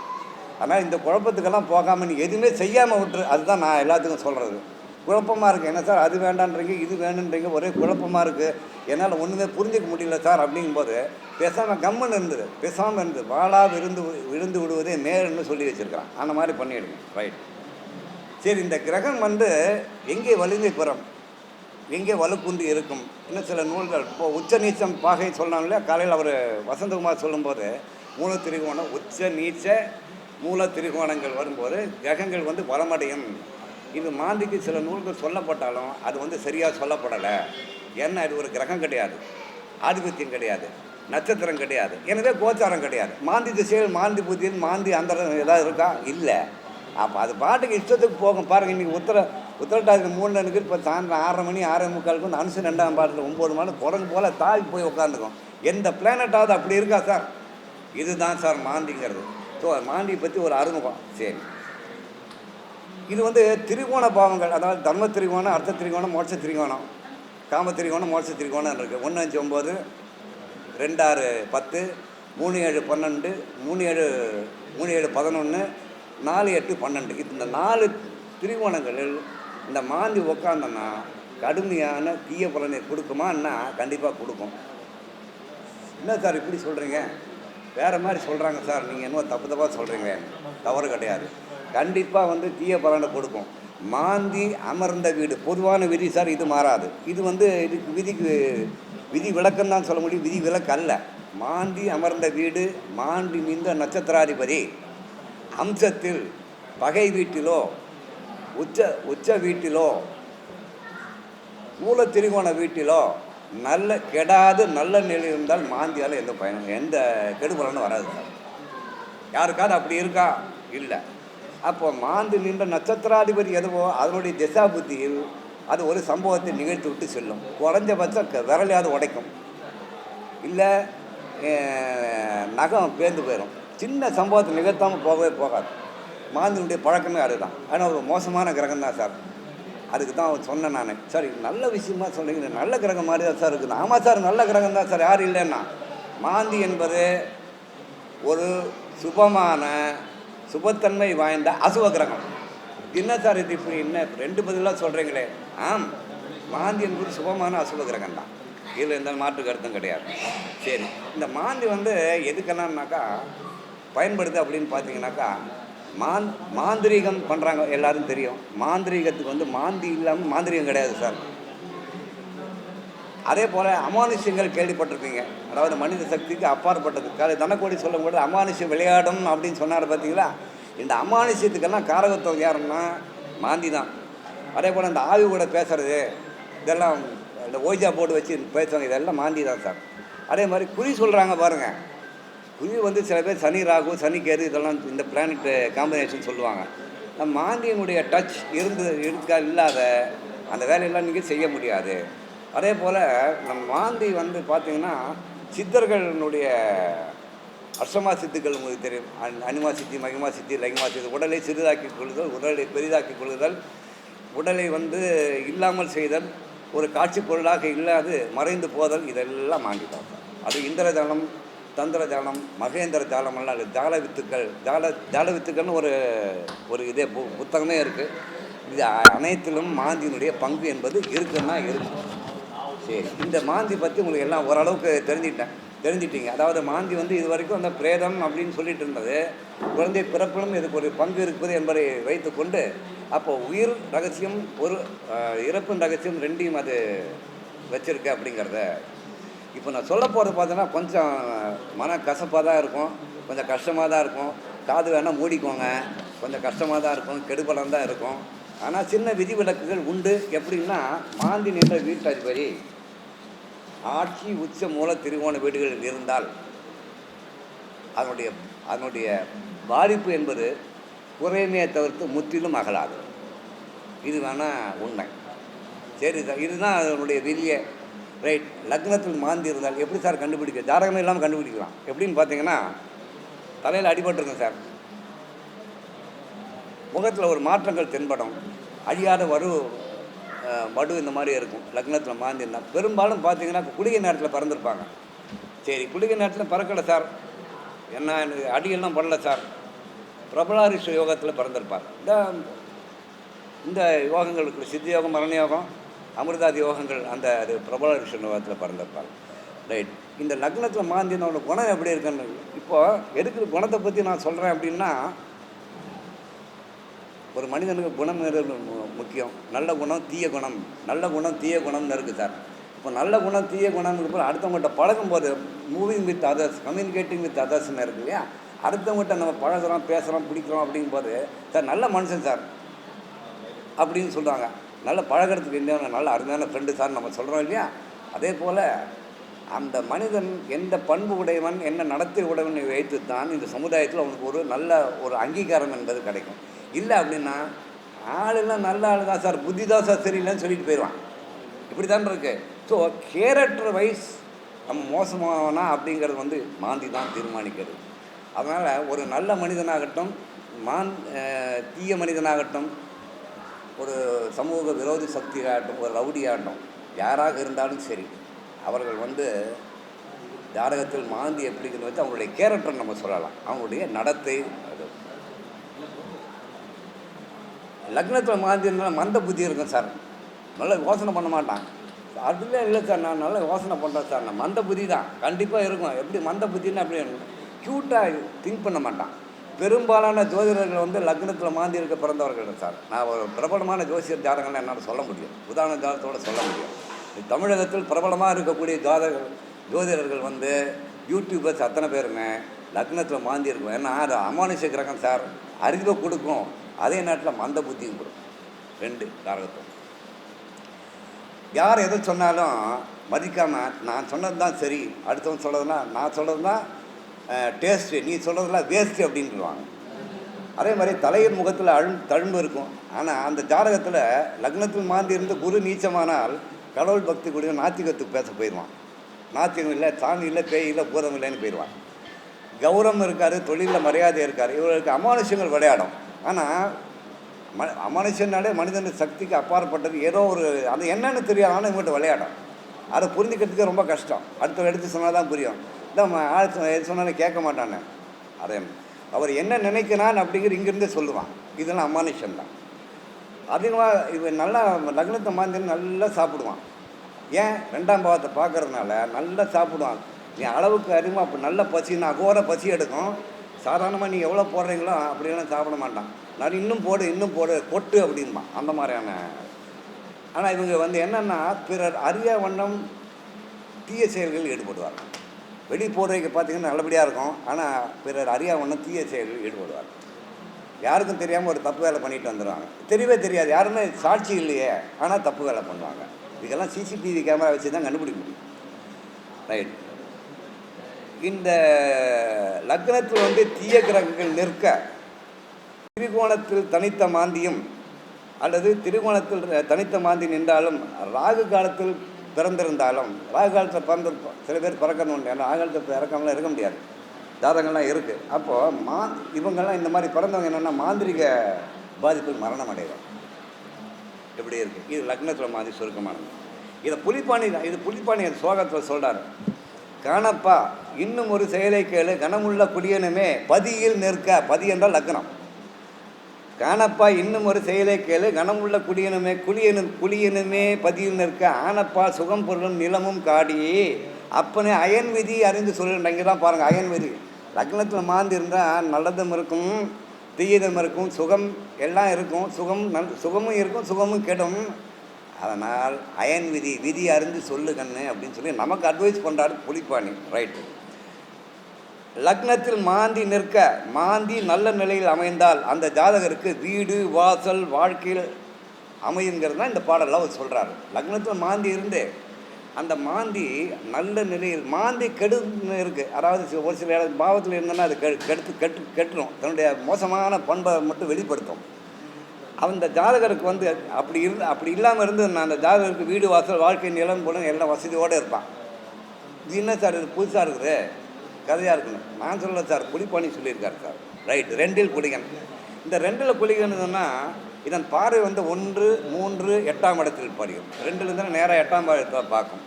ஆனால் இந்த குழப்பத்துக்கெல்லாம் போகாமல் நீ எதுவுமே செய்யாமல் விட்டுரு. அதுதான் நான் எல்லாத்துக்கும் சொல்கிறது. குழப்பமாக இருக்குது. என்ன சார் அது வேண்டான்றீங்க, இது வேணுன்றீங்க, ஒரே குழப்பமாக இருக்குது, என்னால் ஒன்றுமே புரிஞ்சிக்க முடியல சார் அப்படிங்கும்போது பேசாமல் கம்முன்னு இருந்தது, பேசாமல் இருந்து வாழா விழுந்து விடுவதே நேருன்னு சொல்லி வச்சுருக்கிறான். அந்த மாதிரி பண்ணிவிடுங்க. ரைட். சரி, இந்த கிரகம் வந்து எங்கே வலிமை பெறும், எங்கே வலுக்குண்டு இருக்கும், இன்னும் சில நூல்கள் இப்போது உச்ச நீச்சம் பாகை சொன்னாங்க இல்லையா? காலையில் அவர் வசந்தகுமார் சொல்லும்போது மூல திரிகோணம், உச்ச நீச்ச மூல திரிகோணங்கள் வரும்போது கிரகங்கள் வந்து பலமடையும். இது மாந்திக்கு சில நூல்கள் சொல்லப்பட்டாலும் அது வந்து சரியாக சொல்லப்படலை. ஏன்னா இது ஒரு கிரகம் கிடையாது, ஆதிபத்தியம் கிடையாது, நட்சத்திரம் கிடையாது, எனவே கோச்சாரம் கிடையாது. மாந்தி திசையில், மாந்தி புத்தியில், மாந்தி அந்தரம் ஏதாவது இருக்கா? இல்லை. அப்போ அது பாட்டுக்கு இஷ்டத்துக்கு போகும். பாருங்கள், இன்றைக்கி உத்திரட்டாதி 3 அன்றைக்கு இப்போ சாயந்தரம் 6:30 மணி 6:45 வந்து அனுசு 2ஆம் பாட்டில் 9 மணி குரங்கு போல் தாவி போய் உட்காந்துக்கும். எந்த பிளானட்டாவது அப்படி இருக்கா சார்? இதுதான் சார் மாந்திங்கிறது. ஸோ மாந்தியை பற்றி ஒரு அறிமுகம். சரி, இது வந்து திரிகோண பாவங்கள், அதாவது தர்ம திரிகோணம், அர்த்த திரிகோணம், மோட்ச திரிகோணம், காம திரிகோணம், மோட்ச திரிகோணம் இருக்குது. 1, 5, 9, 2, 6, 10, 3, 7, 12, 3, 7, 11, 4, 8, 12. இந்த 4 திரிகோணங்களில் இந்த மாந்தி உக்காந்தோன்னா கடுமையான தீய பலனை கொடுக்குமான்னா கண்டிப்பாக கொடுக்கும். என்ன சார் இப்படி சொல்கிறீங்க, வேறு மாதிரி சொல்கிறாங்க சார், நீங்கள் என்ன தப்பாக சொல்கிறீங்க? தவறு கிடையாது, கண்டிப்பாக வந்து தீய பலனை கொடுக்கும். மாந்தி அமர்ந்த வீடு பொதுவான விதி சார், இது மாறாது. இது வந்து இதுக்கு விதி விளக்கம் தான் சொல்ல முடியும், விதி விலக்கு அல்ல. மாந்தி அமர்ந்த வீடு, மாந்தி மீந்த நட்சத்திராதிபதி அம்சத்தில் பகை வீட்டிலோ உச்ச வீட்டிலோ மூல திரிகோண வீட்டிலோ நல்ல கெடாது நல்ல நிலை இருந்தால் மாந்தியால் எந்த பயனும் எந்த கெடுபலனும் வராது சார். யாருக்காவது அப்படி இருக்கா? இல்லை. அப்போ மாந்தி நின்ற நட்சத்திராதிபதி எதுவோ அதனுடைய திசா புத்தியில் அது ஒரு சம்பவத்தை நிகழ்த்தி விட்டு செல்லும். குறைஞ்சபட்சம் விரலையாவது உடைக்கும், இல்லை நகம் பேர்ந்து போயிடும். சின்ன சம்பவத்தை நிகழ்த்தாமல் போகவே போகாது. மாந்தினுடைய பழக்கமே அதுதான். ஆனால் ஒரு மோசமான கிரகம் தான் சார். அதுக்கு தான் சொன்னேன் நான். சார் இது நல்ல விஷயமா சொல்கிறீங்க, நல்ல கிரகம் மாதிரி தான் சார் இருக்குது. ஆமாம் சார், நல்ல கிரகம் தான் சார், யாரும் இல்லைன்னா. மாந்தி என்பது ஒரு சுபத்தன்மை வாய்ந்த அசுப கிரகம். என்ன சார் இது இப்படி என்ன 2 பதிலாக சொல்கிறீங்களே? மாந்தி என்பது சுபமான அசுப கிரகம் தான், இதில் எந்த மாற்று கருத்தும் கிடையாது. சரி, இந்த மாந்தி வந்து எதுக்கெல்லாம்னாக்கா பயன்படுது அப்படின்னு பார்த்தீங்கன்னாக்கா, மாந்திரீகம் பண்ணுறாங்க, எல்லோரும் தெரியும். மாந்திரீகத்துக்கு வந்து மாந்தி இல்லாமல் மாந்திரீகம் கிடையாது சார். அதே போல் அமானுஷ்யங்கள் கேள்விப்பட்டிருப்பீங்க. அதாவது மனித சக்திக்கு அப்பாற்பட்டது. தனக்கோடி சொல்லும்போது அமானுஷ்யம் விளையாடும் அப்படின்னு சொன்னார் பார்த்தீங்களா? இந்த அமானுஷ்யத்துக்கெல்லாம் காரகத்துவம் யாருன்னா மாந்தி தான். அதே போல் இந்த ஆவி கூட பேசுகிறது, இதெல்லாம் இந்த ஓய்ஜா போர்டு வச்சு பேசுவாங்க, இதெல்லாம் மாந்தி தான் சார். அதே மாதிரி குறி சொல்கிறாங்க பாருங்கள். குறி வந்து சில பேர் சனி ராகு, சனி கேது இதெல்லாம் இந்த பிளானட் காம்பினேஷன் சொல்லுவாங்க. நம்ம மாந்தியினுடைய டச் இல்லாத அந்த வேலையெல்லாம் நீங்கள் செய்ய முடியாது. அதே போல் நம்ம மாந்தி வந்து பார்த்திங்கன்னா சித்தர்களுடைய அஷ்டமா சித்துக்கள் உங்களுக்கு தெரியும். அனிமா சித்தி, மகிமா சித்தி, லகிமா சித்தி. உடலை சிறிதாக்கி கொள்ளுதல், உடலை பெரிதாக்கி கொள்ளுதல், உடலை வந்து இல்லாமல் செய்தல், ஒரு காட்சி பொருளாக இல்லாது மறைந்து போதல், இதெல்லாம் மாண்டிட்டாங்க. அது இந்திரஜாலம், தந்திரஜாலம், மகேந்திர ஜாலமெல்லாம் இல்லை. ஜால வித்துக்கள்னு ஒரு இதே புத்தகமே இருக்குது. இது அனைத்திலும் மாந்தியினுடைய பங்கு என்பது இருக்குன்னா இருக்கும். சரி, இந்த மாந்தி பற்றி உங்களுக்கு எல்லாம் ஓரளவுக்கு தெரிஞ்சிட்டீங்க. அதாவது மாந்தி வந்து இது வரைக்கும் அந்த பிரேதம் அப்படின்னு சொல்லிட்டு இருந்தது. குழந்தை பிறப்பிலும் இதுக்கு ஒரு பங்கு இருக்குது என்பதை வைத்துக்கொண்டு, அப்போ உயிர் ரகசியம் ஒரு இறப்பின் ரகசியம் ரெண்டையும் அது வச்சுருக்கு அப்படிங்கிறத இப்போ நான் சொல்ல போகிறது பார்த்தீங்கன்னா கொஞ்சம் மன கசப்பாக தான் இருக்கும், கொஞ்சம் கஷ்டமாக தான் இருக்கும். காது வேணால் மூடிக்கோங்க, கொஞ்சம் கஷ்டமாக தான் இருக்கும், கெடுபலம் தான் இருக்கும். ஆனால் சின்ன விதிவிலக்குகள் உண்டு. எப்படின்னா, மாந்தி நின்ற வீட்டதிபதி ஆட்சி உச்ச மூல திரிகோண வீடுகளில் இருந்தால் அதனுடைய பாதிப்பு என்பது குறைமையை தவிர்த்து முற்றிலும் அகலாது. இது வேணால் உண்மை. சரி சார், இதுதான் அதனுடைய விதியை. ரைட். லக்னத்தில் மாந்தி இருந்தால் எப்படி சார் கண்டுபிடிக்க? ஜாதகமே இல்லாமல் கண்டுபிடிக்கலாம். எப்படின்னு பார்த்தீங்கன்னா, தலையில் அடிபட்டுருங்க சார், முகத்தில் ஒரு மாற்றங்கள் தென்படும், அழியாத வடு இந்த மாதிரி இருக்கும். லக்னத்தில் மாந்தினா பெரும்பாலும் பார்த்தீங்கன்னா குளிகை நேரத்தில் பிறந்திருப்பாங்க. சரி, குளிகை நேரத்தில் பிறக்கலை சார், என்ன அடியெல்லாம் படலை சார், பிரபலாரிஷ யோகத்தில் பிறந்திருப்பார். இந்த யோகங்களுக்கு சித்த யோகம், மரண யோகம், அமிர்தாதி யோகங்கள், அந்த அது பிரபலாரிஷ யோகத்தில் பிறந்திருப்பார். ரைட். இந்த லக்னத்தில் மாந்தினோட குணம் எப்படி இருக்குன்னு இப்போது எடுக்கிற குணத்தை பற்றி நான் சொல்கிறேன். அப்படின்னா, ஒரு மனிதனுக்கு குணம் முக்கியம். நல்ல குணம், தீய குணம், நல்ல குணம், தீய குணம்னு இருக்குது சார். இப்போ நல்ல குணம், தீய குணம்னு போது அடுத்தவங்கள்ட்ட பழகும்போது moving with others, communicating with அதர்ஸ்ன்னு இருக்கு இல்லையா? அடுத்தவங்கள்ட்ட நம்ம பழகிறோம், பேசுகிறோம், பிடிக்கிறோம் அப்படிங்கும்போது சார் நல்ல மனுஷன் சார் அப்படின்னு சொல்கிறாங்க. நல்ல பழகிறதுக்கு இல்லையா, நல்ல அருமையான ஃப்ரெண்டு சார் நம்ம சொல்கிறோம் இல்லையா? அதே போல் அந்த மனிதன் எந்த பண்பு உடையவன், என்ன நடத்தை உடையவனை வைத்து தான் இந்த சமுதாயத்தில் அவனுக்கு ஒரு நல்ல ஒரு அங்கீகாரம் என்பது கிடைக்கும். இல்லை அப்படின்னா ஆளெல்லாம் நல்ல ஆள் தான் சார், புத்தி தான் சார் சரியில்லைன்னு சொல்லிட்டு போயிடுவான். இப்படி தான் இருக்குது. ஸோ கேரக்டர் வைஸ் நம்ம மோசமானா அப்படிங்கிறது வந்து மாந்தி தான் தீர்மானிக்கிறது. அதனால் ஒரு நல்ல மனிதனாகட்டும், தீய மனிதனாகட்டும், ஒரு சமூக விரோதி சக்தியாகட்டும், ஒரு ரவுடியாகட்டும், யாராக இருந்தாலும் சரி, அவர்கள் வந்து ஜாதகத்தில் மாந்தி எப்படிங்கிறது வச்சு அவங்களுடைய கேரக்டர் நம்ம சொல்லலாம், அவங்களுடைய நடத்தை. அது லக்னத்தில் மாந்தினால மந்த புத்தி இருக்கும் சார், நல்லா யோசனை பண்ண மாட்டான். அதில் இல்லை சார், நான் நல்லா யோசனை பண்ணுறேன் சார், நான் மந்த புத்தி தான் கண்டிப்பாக இருக்கும். எப்படி மந்த புத்தின்னு அப்படி க்யூட்டாக திங்க் பண்ண மாட்டான். பெரும்பாலான ஜோதிடர்கள் வந்து லக்னத்தில் மாந்தி இருக்க பிறந்தவர்கள் சார். நான் ஒரு பிரபலமான ஜோசியர் ஜாதகங்கள் என்னால் சொல்ல முடியும், உதாரண ஜாதகத்தோடு சொல்ல முடியும். தமிழகத்தில் பிரபலமாக இருக்கக்கூடிய ஜோதிடர்கள் வந்து யூடியூபர்ஸ் அத்தனை பேருங்க லக்னத்தில் மாந்தி இருக்கும். ஏன்னா அது அமானுஷ கிரகம் சார், அறிவை கொடுக்கும், அதே நேரத்தில் மந்த புத்தியும் கொடுக்கும். ரெண்டு காரகத்துவம். யார் எதை சொன்னாலும் மதிக்காமல் நான் சொன்னது தான் சரி, அடுத்தவன் சொல்கிறதுனா நான் சொல்கிறது தான் டேஸ்ட்டு, நீ சொல்கிறதுலாம் வேஸ்ட்டு அப்படின்ட்டுருவாங்க. அதே மாதிரி தலையின் முகத்தில் தழும்பு இருக்கும். ஆனால் அந்த ஜாதகத்தில் லக்னத்தில் மாந்தி இருந்து குரு நீச்சமானால் கடவுள் பக்தி கூடிய நாத்திகத்துக்கு பேச போயிடுவான். நாத்திகம் இல்லை, சாமி இல்லை, பேய் இல்லை, பூதம் இல்லைன்னு போயிடுவான். கௌரவம் இருக்காது, தொழிலில் மரியாதை இருக்காது. இவர்களுக்கு அமானுஷ்யங்கள் விளையாடும். ஆனால் அமானுஷ்யனாலே மனிதன் சக்திக்கு அப்பாற்பட்டது ஏதோ ஒரு அது என்னன்னு தெரியாது. ஆனால் இவங்கள்ட்ட விளையாடும். அதை புரிஞ்சுக்கிறதுக்கு ரொம்ப கஷ்டம். அடுத்த எடுத்து சொன்னால் தான் புரியும். இல்லை எது சொன்னாலும் கேட்க மாட்டானே. அதே அவர் என்ன நினைக்கிறான் அப்படிங்கிற இங்கேருந்தே சொல்லுவான். இதெல்லாம் அமானுஷ்யம் தான். அதிகமாக இவன் நல்லா லக்னத்தை மாந்தின்னு நல்லா சாப்பிடுவான். ஏன்? ரெண்டாம் பாவத்தை பார்க்கறதுனால நல்லா சாப்பிடுவான். நீ அளவுக்கு அதிகமாக அப்போ நல்ல பசின்னா அகோர பசி எடுக்கும். சாதாரணமாக நீ எவ்வளோ போடுறீங்களோ அப்படிலாம் சாப்பிட மாட்டான். நான் இன்னும் போடு கொட்டு அப்படின்பான். அந்த மாதிரியான. ஆனால் இவங்க வந்து என்னென்னா பிறர் அறிய வண்ணம் தீய செயல்களில் ஈடுபடுவார்கள். வெளி போடுறதுக்கு பார்த்திங்கன்னா நல்லபடியாக இருக்கும், ஆனால் பிறர் அறியாமல் தீய செயல்களில் ஈடுபடுவார்கள். யாருக்கும் தெரியாமல் ஒரு தப்பு வேலை பண்ணிட்டு வந்துடுவாங்க. தெரியவே தெரியாது, யாருமே சாட்சி இல்லையே, ஆனால் தப்பு வேலை பண்ணுவாங்க. இதுக்கெல்லாம் சிசிடிவி கேமரா வச்சு தான் கண்டுபிடிக்க முடியும். ரைட். இந்த லக்னத்தில் தீய கிரகங்கள் நிற்க திரிகோணத்தில் தனித்த மாந்தியும் அல்லது திரிகோணத்தில் தனித்த மாந்தி நின்றாலும் ராகு காலத்தில் பிறந்திருந்தாலும், ராகு காலத்தில் பிறந்து சில பேர் பிறக்கணும், ஏன்னா ராகு காலத்தில் பிறக்காமலாம் இருக்க முடியாது, ஜாதகங்கள்லாம் இருக்குது. அப்போது இவங்கெல்லாம் இந்த மாதிரி பிறந்தவங்க என்னென்னா மாந்திரிக பாதிப்பில் மரணம் அடைவாங்க. எப்படி இருக்குது இது லக்னத்தில் மாதிரி சுருக்கமானது. இதை புலிப்பாணி சோகத்தில் சொல்கிறார். காணப்பா இன்னும் ஒரு செயலை கேளு, கனமுள்ள குடியனுமே பதியில் நிற்க. பதி என்றால் லக்னம். காணப்பா இன்னும் ஒரு செயலை கேளு, கனமுள்ள குடியனுமே குளியனுமே பதியில் நிற்க. ஆனப்பா சுகம் பொருளும் நிலமும் காடி. அப்பனே அயன் விதி அறிந்து சொல்லுன்ற. இங்கே தான் பாருங்கள், அயன் விதி. லக்னத்தில் மாந்து இருந்தால் நல்லதும் இருக்கும், தீயதும் இருக்கும், சுகம் எல்லாம் இருக்கும். சுகமும் இருக்கும், சுகமும் கெடும். அதனால் அயன் விதி அறிந்து சொல்லு கண்ணு அப்படின்னு சொல்லி நமக்கு அட்வைஸ் பண்ணுறாரு புலிப்பாணி. ரைட்டு. லக்னத்தில் மாந்தி நிற்க, மாந்தி நல்ல நிலையில் அமைந்தால் அந்த ஜாதகருக்கு வீடு வாசல் வாழ்க்கையில் அமையுங்கிறது தான் இந்த பாடலில் அவர் சொல்கிறாரு. லக்னத்தில் மாந்தி இருந்து அந்த மாந்தி நல்ல நிலையில், மாந்தி கெடுன்னு இருக்குது, அதாவது ஒரு சில பாவத்தில் இருந்தோன்னா அது கெட்டுரும், தன்னுடைய மோசமான பண்பை மட்டும் வெளிப்படுத்தும். அந்த ஜாதகருக்கு அப்படி இல்லாமல் இருந்து அந்த ஜாதகருக்கு வீடு வாசல் வாழ்க்கை நிலம் போல எல்லாம் வசதியோடு இருப்பான். இது என்ன சார், இது புதுசாக இருக்குது, கதையாக இருக்குன்னு நான் சொல்லலை சார், புலிப்பாணி சொல்லியிருக்காரு சார். ரைட்டு. 2இல் குளிகன். இந்த 2இல் குளிகன்னு சொன்னால் இதன் பார்வை 1, 3, 8ஆம் இடத்தில் படிக்கும். 2லேருந்து நேராக 8ஆம் இடத்தை பார்க்கும்.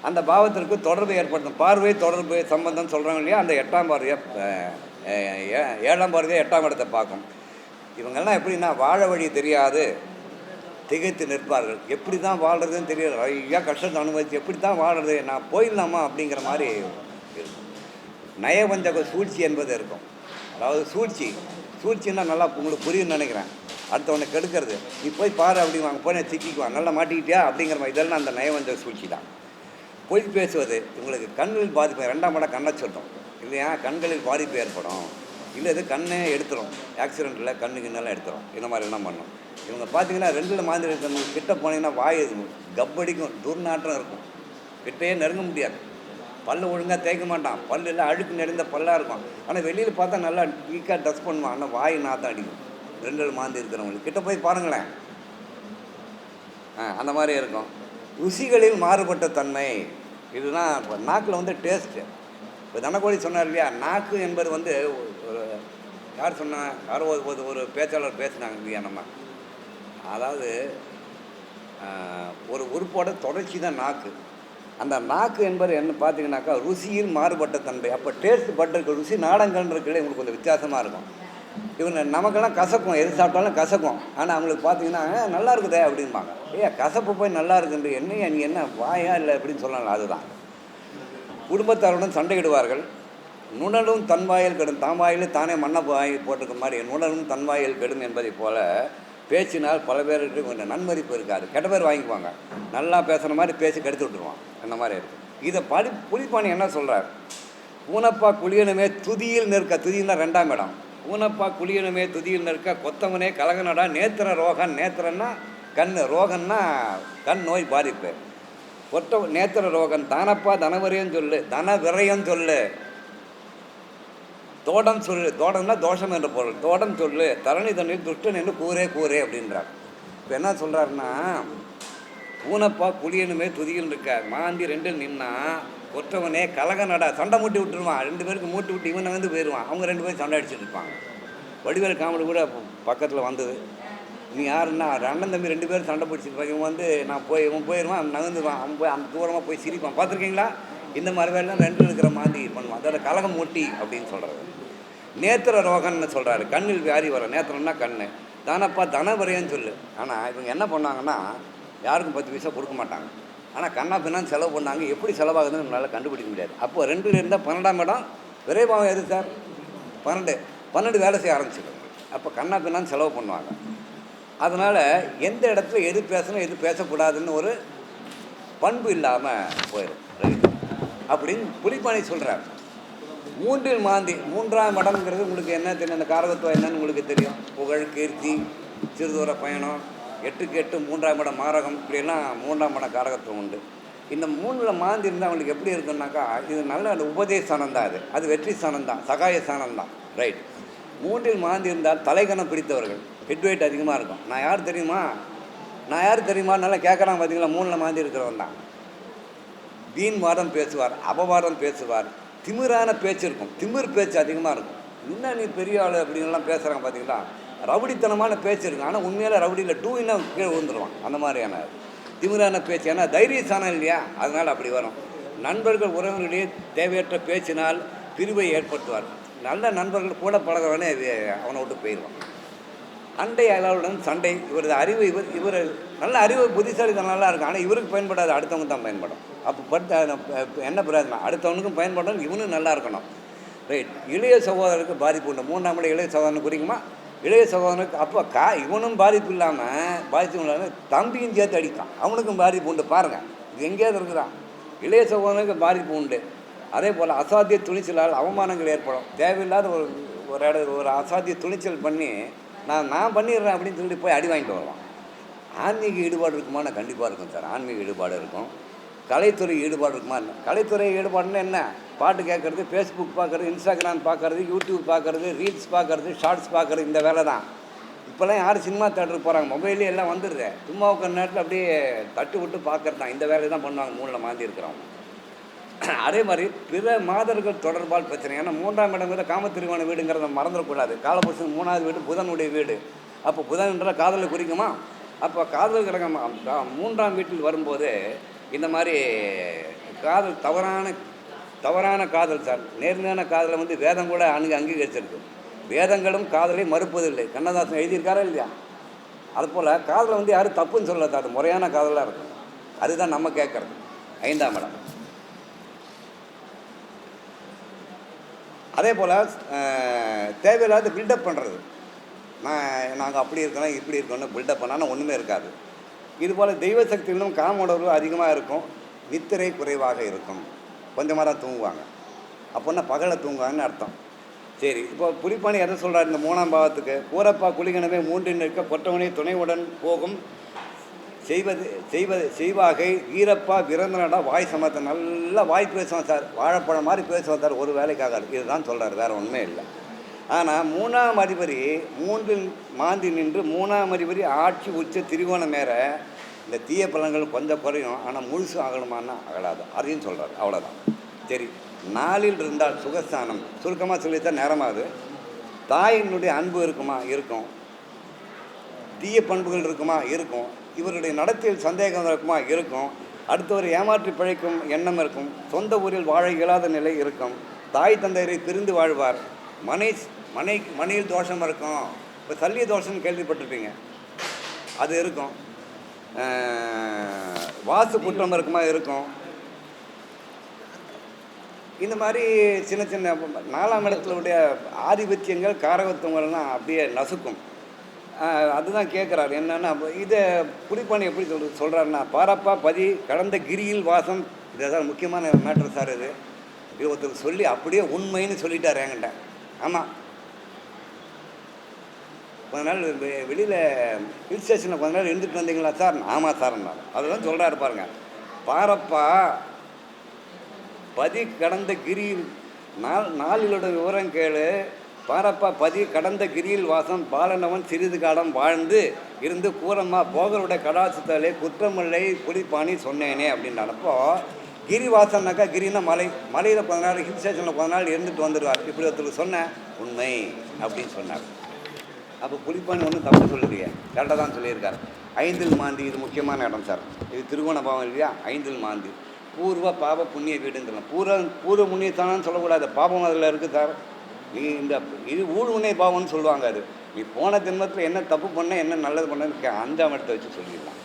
அந்த பாவத்திற்கு தொடர்பு ஏற்படுத்தும். பார்வை தொடர்பு சம்பந்தம் சொல்கிறாங்க இல்லையா, அந்த 8ஆம் பார்வையை 7ஆம் பார்வையை 8ஆம் இடத்தை பார்க்கும். இவங்கெல்லாம் எப்படின்னா வாழ வழி தெரியாது திகைத்து நிற்பார்கள். எப்படி தான் வாழ்கிறதுன்னு தெரியாது, ஐயா கஷ்டத்தை அனுபவிச்சு எப்படி தான் வாழ்கிறது, நான் போயிடலாமா அப்படிங்கிற மாதிரி இருக்கும். நயவஞ்சக சூழ்ச்சி என்பது இருக்கும். அதாவது சூழ்ச்சின்னா நல்லா உங்களுக்கு புரியுன்னு நினைக்கிறேன். அடுத்தவனை கெடுக்கிறது, நீ போய் பாரு அப்படிவாங்க, போய் சிக்கிக்குவான், நல்லா மாட்டிக்கிட்டியா அப்படிங்கிற மாதிரி, இதெல்லாம் அந்த நயவஞ்சக சூழ்ச்சி தான். பொய் பேசுவது இவங்களுக்கு கண்களில் பாதிப்பு. 2ஆம் இடம் கண்ணை சொல்லும் இல்லையா, கண்களில் பாதிப்பு ஏற்படும். இல்லை இது கண்ணே எடுத்துரும், ஆக்சிடெண்ட்டில் கண்ணுக்குன்னெல்லாம் எடுத்துரும். இந்த மாதிரிலாம் பண்ணும். இவங்க பார்த்தீங்கன்னா 2இல் மாதிரி இருக்கிறவங்க கிட்ட போனீங்கன்னா வாய் கப்படிக்கும், துர்நாற்றம் இருக்கும், கிட்டையே நெருங்க முடியாது. பல்லு ஒழுங்காக தேய்க்க மாட்டான், பல்லு எல்லாம் அழுக்கு நிறைந்த பல்லாக இருக்கும். ஆனால் வெளியில் பார்த்தா நல்லா டீக்காக ட்ரெஸ் பண்ணுவான், ஆனால் வாய் நாற்றம் அடிக்கும். 2இல் மாந்தி இருக்கிறவங்களுக்கு கிட்ட போய் பாருங்களேன், அந்த மாதிரி இருக்கும். ருசிகளில் மாறுபட்ட தன்மை, இதுதான் இப்போ நாக்கில் டேஸ்ட்டு. இப்போ தனக்கோடி சொன்னார் இல்லையா, நாக்கு என்பது ஒரு யார் சொன்னால் யாரோ ஒரு பேச்சாளர் பேசினாங்க இல்லையா, நம்ம அதாவது ஒரு உறுப்போட தொடர்ச்சி தான் நாக்கு. அந்த நாக்கு என்பது என்ன பார்த்தீங்கன்னாக்கா ருசியில் மாறுபட்ட தன்மை. அப்போ டேஸ்ட் பட்டிருக்கு, ருசி நாடங்கள்ன்றதுல இவங்களுக்கு கொஞ்சம் வித்தியாசமாக இருக்கும். இவங்க நமக்கெல்லாம் கசக்கும், எது சாப்பிட்டாலும் கசக்கும். ஆனால் அவங்களுக்கு பார்த்தீங்கன்னா நல்லா இருக்குதே அப்படிம்பாங்க. கசப்பு போய் நல்லா இருக்குன்ற என்னையா நீ என்ன வாயா இல்லை அப்படின்னு சொல்லலாம். அதுதான் குடும்பத்தாருடன் சண்டையிடுவார்கள். நுணலும் தன்வாயில் கெடும், தாம்வாயிலே தானே மண்ணை வாயில் போட்டிருக்க மாதிரி நுணலும் தன்வாயில் கெடும் என்பதை போல் பேச்சினால் பல பேருக்கு கொஞ்சம் நன்மதிப்பு இருக்காது, கெட்ட பேர் வாங்கிக்குவாங்க. நல்லா பேசுகிற மாதிரி பேசி கெடுத்து விட்டுருவான், அந்த மாதிரி இருக்குது. இதை புலிப்பாணி என்ன சொல்கிறார், ஊனப்பா குளியனுமே துதியில் நிற்க. துதியில் 2ஆம் இடம். ஊனப்பா குளியனுமே துதியில் நிற்க, கொத்தவனே கலகனடா நேத்திர ரோகன். நேத்திரன்னா கண், ரோகன்னா கண் நோய் பாதிப்பு. நேத்திர ரோகன். தானப்பா தனவரையும் சொல்லு, தன விரயம் சொல்லு. தோடம் சொல்லு, தோடம்னா தோஷம் என்ற பொருள். தோடம் சொல்லு, தரணி தண்ணில் துஷ்டன் என்று கூரே அப்படின்றார். இப்போ என்ன சொல்கிறாருன்னா, ஊனப்பா குளியனுமே துதியில் இருக்க, மாந்தி 2இல் நின்னா கொற்றவனே கலக நடா, சண்டை மூட்டி விட்டுருவான். 2 பேருக்கு மூட்டி விட்டு இவனை போயிடுவான். அவங்க 2 பேரும் சண்டை அடிச்சுட்டு இருப்பாங்க. வடிவேல் காமெடி கூட பக்கத்தில் வந்தது. நீ யாருன்னா அண்ணன் தம்பி 2 பேரும் சண்டை பிடிச்சிருப்பாங்க. இவன் இவன் போயிடுவான், நகர்ந்துருவான், அவன் போய் அந்த தூரமாக போய் சிரிப்பான். பார்த்துருக்கீங்களா? இந்த மாதிரி வேலைலாம் 2 இருக்கிற மாதிரி பண்ணுவான். அதோட கலகம் மூட்டி அப்படின்னு சொல்கிறது. நேத்திர ரோகன்னு சொல்கிறாரு, கண்ணில் வியாதி வரும். நேத்திரம்னா கண். தானப்பா தனவரையன்னு சொல்லு. ஆனால் இவங்க என்ன பண்ணாங்கன்னா யாருக்கும் 10 பைசா கொடுக்க மாட்டாங்க. ஆனால் கண்ணா பின்னான்னு செலவு பண்ணாங்க. எப்படி செலவாகுதுன்னு நம்மளால் கண்டுபிடிக்க முடியாது. அப்போது 2இல் இருந்தால் 12ஆம் இடம் விரைவாக எது சார், 12 வேலை செய்ய ஆரம்பிச்சிடும். அப்போ கண்ணா பின்னான்னு செலவு பண்ணுவாங்க. அதனால் எந்த இடத்துல எது பேசணும் எது பேசக்கூடாதுன்னு ஒரு பண்பு இல்லாமல் போயிடும். ரைட். அப்படின்னு புலிப்பாணி சொல்கிறார். மூன்றில் மாந்தி, மூன்றாம் இடம்ங்கிறது உங்களுக்கு என்ன தெரியும், அந்த காரகத்துவம் என்னன்னு உங்களுக்கு தெரியும். புகழ், கீர்த்தி, சிறுதூர பயணம், 8க்கு 8 மூன்றாம் இடம் மாரகம், இப்படியெல்லாம் மூன்றாம் இடம் காரகத்துவம் உண்டு. இந்த 3ல் மாந்தி இருந்தால் அவங்களுக்கு எப்படி இருக்குன்னாக்கா, இது நல்ல அந்த உபதேச ஸ்தானம் தான், அது வெற்றி ஸ்தானம் தான், சகாய ஸ்தானம் தான். ரைட். 3ல் மாந்தி இருந்தால் தலைகணம் பிடித்தவர்கள், ஹெட் வெயிட் அதிகமாக இருக்கும். நான் யார் தெரியுமா நல்லா கேட்குறான் பார்த்தீங்களா, 3ல் மாந்தி இருக்கிறவன் தான். வீண் வாதம் பேசுவார், அபவாதம் பேசுவார், திமிரான பேச்சு இருக்கும், திமிர் பேச்சு அதிகமாக இருக்கும். இன்னும் நீ பெரிய ஆள் அப்படின்லாம் பேசுகிறாங்க பார்த்தீங்களா, ரவுடித்தனமான பேச்சு இருக்கும். ஆனால் உண்மையில ரவுடியில் இன்னும் கீழே விழுந்துருவான். அந்த மாதிரியான திமிரான பேச்சு, ஏன்னா தைரியசானம் இல்லையா, அதனால் அப்படி வரும். நண்பர்கள் உறவினர்களே தேவையற்ற பேச்சினால் பிரிவை ஏற்படுத்துவார். நல்ல நண்பர்கள் கூட பழகிறவனே அவனை விட்டு போயிடுவான். அண்டை அயலாளுடன் சண்டை. இவரது அறிவு, இவர் நல்ல அறிவு, புத்திசாலித்தனம் நல்லா இருக்கும். ஆனால் இவருக்கு பயன்படாது, அடுத்தவங்க தான் பயன்படும். அப்போ என்ன பிரயோஜனம், அடுத்தவனுக்கும் பயன்படும், இவனும் நல்லா இருக்கணும். ரைட். இளைய சகோதரருக்கு பாதிப்பு உண்டு. 3ஆம் இடம் இளைய சகோதரனுக்கு குறிக்குமா, இளைய சகோதரனுக்கு. அப்போ இவனும் பாதிப்பு இல்லாமல் தம்பியும் சேர்த்து அடித்தான், அவனுக்கும் பாதிப்பு உண்டு. பாருங்கள், இது எங்கேயாவது இருக்குதான். இளைய சகோதரனுக்கு பாதிப்பு உண்டு. அதே போல் அசாத்திய துணிச்சலால் அவமானங்கள் ஏற்படும். தேவையில்லாத ஒரு அசாத்திய துணிச்சல் பண்ணி நான் பண்ணிடுறேன் அப்படின்னு சொல்லி போய் அடி வாங்கிட்டு வருவான். ஆன்மீக ஈடுபாடு இருக்குமானா கண்டிப்பாக இருக்கும் சார். ஆன்மீக ஈடுபாடு இருக்கும். கலைத்துறை ஈடுபாடு இருக்குமா? கலைத்துறை ஈடுபாடுன்னு என்ன, பாட்டு கேட்குறது, ஃபேஸ்புக் பார்க்குறது, இன்ஸ்டாகிராம் பார்க்குறது, யூடியூப் பார்க்குறது, ரீல்ஸ் பார்க்குறது, ஷார்ட்ஸ் பார்க்குறது, இந்த வேலை தான். இப்போல்லாம் யார் சினிமா தேட்டருக்கு போகிறாங்க, மொபைல்லே எல்லாம் வந்துடுது. சும்மா உட்கார நேரத்தில் அப்படியே தட்டு விட்டு பார்க்குறது தான். இந்த வேலையை தான் பண்ணுவாங்க 3ல் மாந்தி இருக்கிறவங்க. அதே மாதிரி பிற மாதர்கள் தொடர்பால் பிரச்சனை. ஏன்னா 3ஆம் இடங்கிறது காமத்திருவான வீடுங்கிறத மறந்துடக்கூடாது. காலபுருஷன் 3வது வீடு புதனுடைய வீடு. அப்போ புதன் என்ற காதலை குறிக்குமா? அப்போ காதல் கிரகம் 3ஆம் வீட்டில் வரும்போது இந்த மாதிரி காதல் தவறான காதல் சார். நேர்மையான காதலை வேதம் கூட அங்கீகரிச்சிருக்கு. வேதங்களும் காதலை மறுப்பதில்லை. கண்ணதாசன் எழுதியிருக்காரா இல்லையா? அதுபோல் காதலை யாரும் தப்புன்னு சொல்லல, அது முறையான காதலாக இருக்கும். அதுதான் நம்ம கேட்குறது. 5ஆம் இடம். அதே போல் தேவையில்லாத பில்டப் பண்ணுறது. நாங்கள் அப்படி இருக்கணும் இப்படி இருக்கணும் பில்டப் பண்ணால் ஒன்றுமே இருக்காது. இதுபோல் தெய்வ சக்திகளும் காம உணர்வு அதிகமாக இருக்கும். நித்திரை குறைவாக இருக்கும். கொஞ்சமாக தான் தூங்குவாங்க. அப்போன்னா பகலை தூங்குவாங்கன்னு அர்த்தம். சரி, இப்போ புலிப்பாணி எதை சொல்கிறார் இந்த 3ஆம் பாவத்துக்கு? கூரப்பா குளிகணமே 3ல் நிற்க பொற்றவனே துணைவுடன் போகும் செய்வாகை வீரப்பா விரந்தனடா வாய் சமத்த. நல்லா வாய் பேசுவான் சார், வாழைப்பழம் மாதிரி பேசுவான் சார், ஒரு வேலைக்காகாது. இதுதான் சொல்கிறார், வேறு ஒன்றுமே இல்லை. ஆனால் 3ஆம் அதிபதி 3ல் மாந்தி நின்று 3ஆம் அதிபதி ஆட்சி உச்ச திரிகோணம் மேற இந்த தீய பலன்கள் கொஞ்சம் குறையும். ஆனால் முழுசு ஆகணுமான்னா அகலாது, அதையும் சொல்கிறார். அவ்வளோதான். சரி, 4ல் இருந்தால் சுகஸ்தானம். சுருக்கமாக சொல்லித்தான் நேரமாகுது. தாயினுடைய அன்பு இருக்குமா? இருக்கும். தீய பண்புகள் இருக்குமா? இருக்கும். இவருடைய நடத்தையில் சந்தேகம் இருக்குமா? இருக்கும். அடுத்தவர் ஏமாற்றி பிழைக்கும் எண்ணம் இருக்கும். சொந்த ஊரில் வாழ இயலாத நிலை இருக்கும். தாய் தந்தையரை பிரிந்து வாழ்வார். மனையில் தோஷம் இருக்கும். இப்போ சல்லிய தோஷம்னு கேள்விப்பட்டிருப்பீங்க, அது இருக்கும். வாசு குற்றம் இருக்குமா? இருக்கும். இந்த மாதிரி சின்ன சின்ன 4ஆம் இடத்துடைய ஆதிபத்தியங்கள் காரகத்துவங்கள்லாம் அப்படியே நசுக்கும். அதுதான் கேட்குறாரு. என்னென்னா இதை புலிப்பாணி எப்படி சொல்கிறாருன்னா, பாரப்பா பதி கடந்த கிரியில் வாசம். இதுதான் முக்கியமான மேட்ரு சார். இது ஒருத்தர் சொல்லி அப்படியே உண்மைன்னு சொல்லிட்டார் என்கிட்ட. ஆமாம், கொஞ்ச நாள் வெளியில் ஹில் ஸ்டேஷனில் கொஞ்ச நாள் இருந்துட்டு வந்தீங்களா சார்? ஆமாம் சார்னார். அதெல்லாம் சொல்கிறாரு பாருங்கள். பாரப்பா பதி கடந்த கிரியில் நாளிலோட விவரம் கேளு. பாரப்பா பதி கடந்த கிரியில் வாசம் பாலனவன் சிறிது காலம் வாழ்ந்து இருந்து கூரம்மா போகருடைய கடாசத்தாலே குற்றமில்லை புலிப்பாணி சொன்னேனே அப்படின்றப்போ, கிரிவாசம்னாக்கா கிரின்னா மலையில் கொஞ்ச நாள் ஹில் ஸ்டேஷனில் கொஞ்ச நாள் இருந்துட்டு வந்துடுவார். இப்படி ஒருத்தருக்கு சொன்னேன் உண்மை அப்படின்னு சொன்னார். அப்போ புலிப்பாணி ஒன்றும் தப்பு சொல்லுறீங்க, கரெக்டாக தான் சொல்லியிருக்காரு. 5ல் மாந்தி, இது முக்கியமான இடம் சார். இது திருகோண பாவம் இல்லையா? 5ல் மாந்தி பூர்வ பாப புண்ணிய வீடுன்னு பூர்வ புண்ணியத்தானு சொல்லக்கூடாது, பாபம் அதில் இருக்குது சார். நீ இது ஊழ்வினை பாவம்னு சொல்லுவாங்க. அது நீ போன ஜென்மத்தில் என்ன தப்பு பண்ண, என்ன நல்லது பண்ணன்னு 5ஆம் இடத்தை வச்சு சொல்லிடலாம்.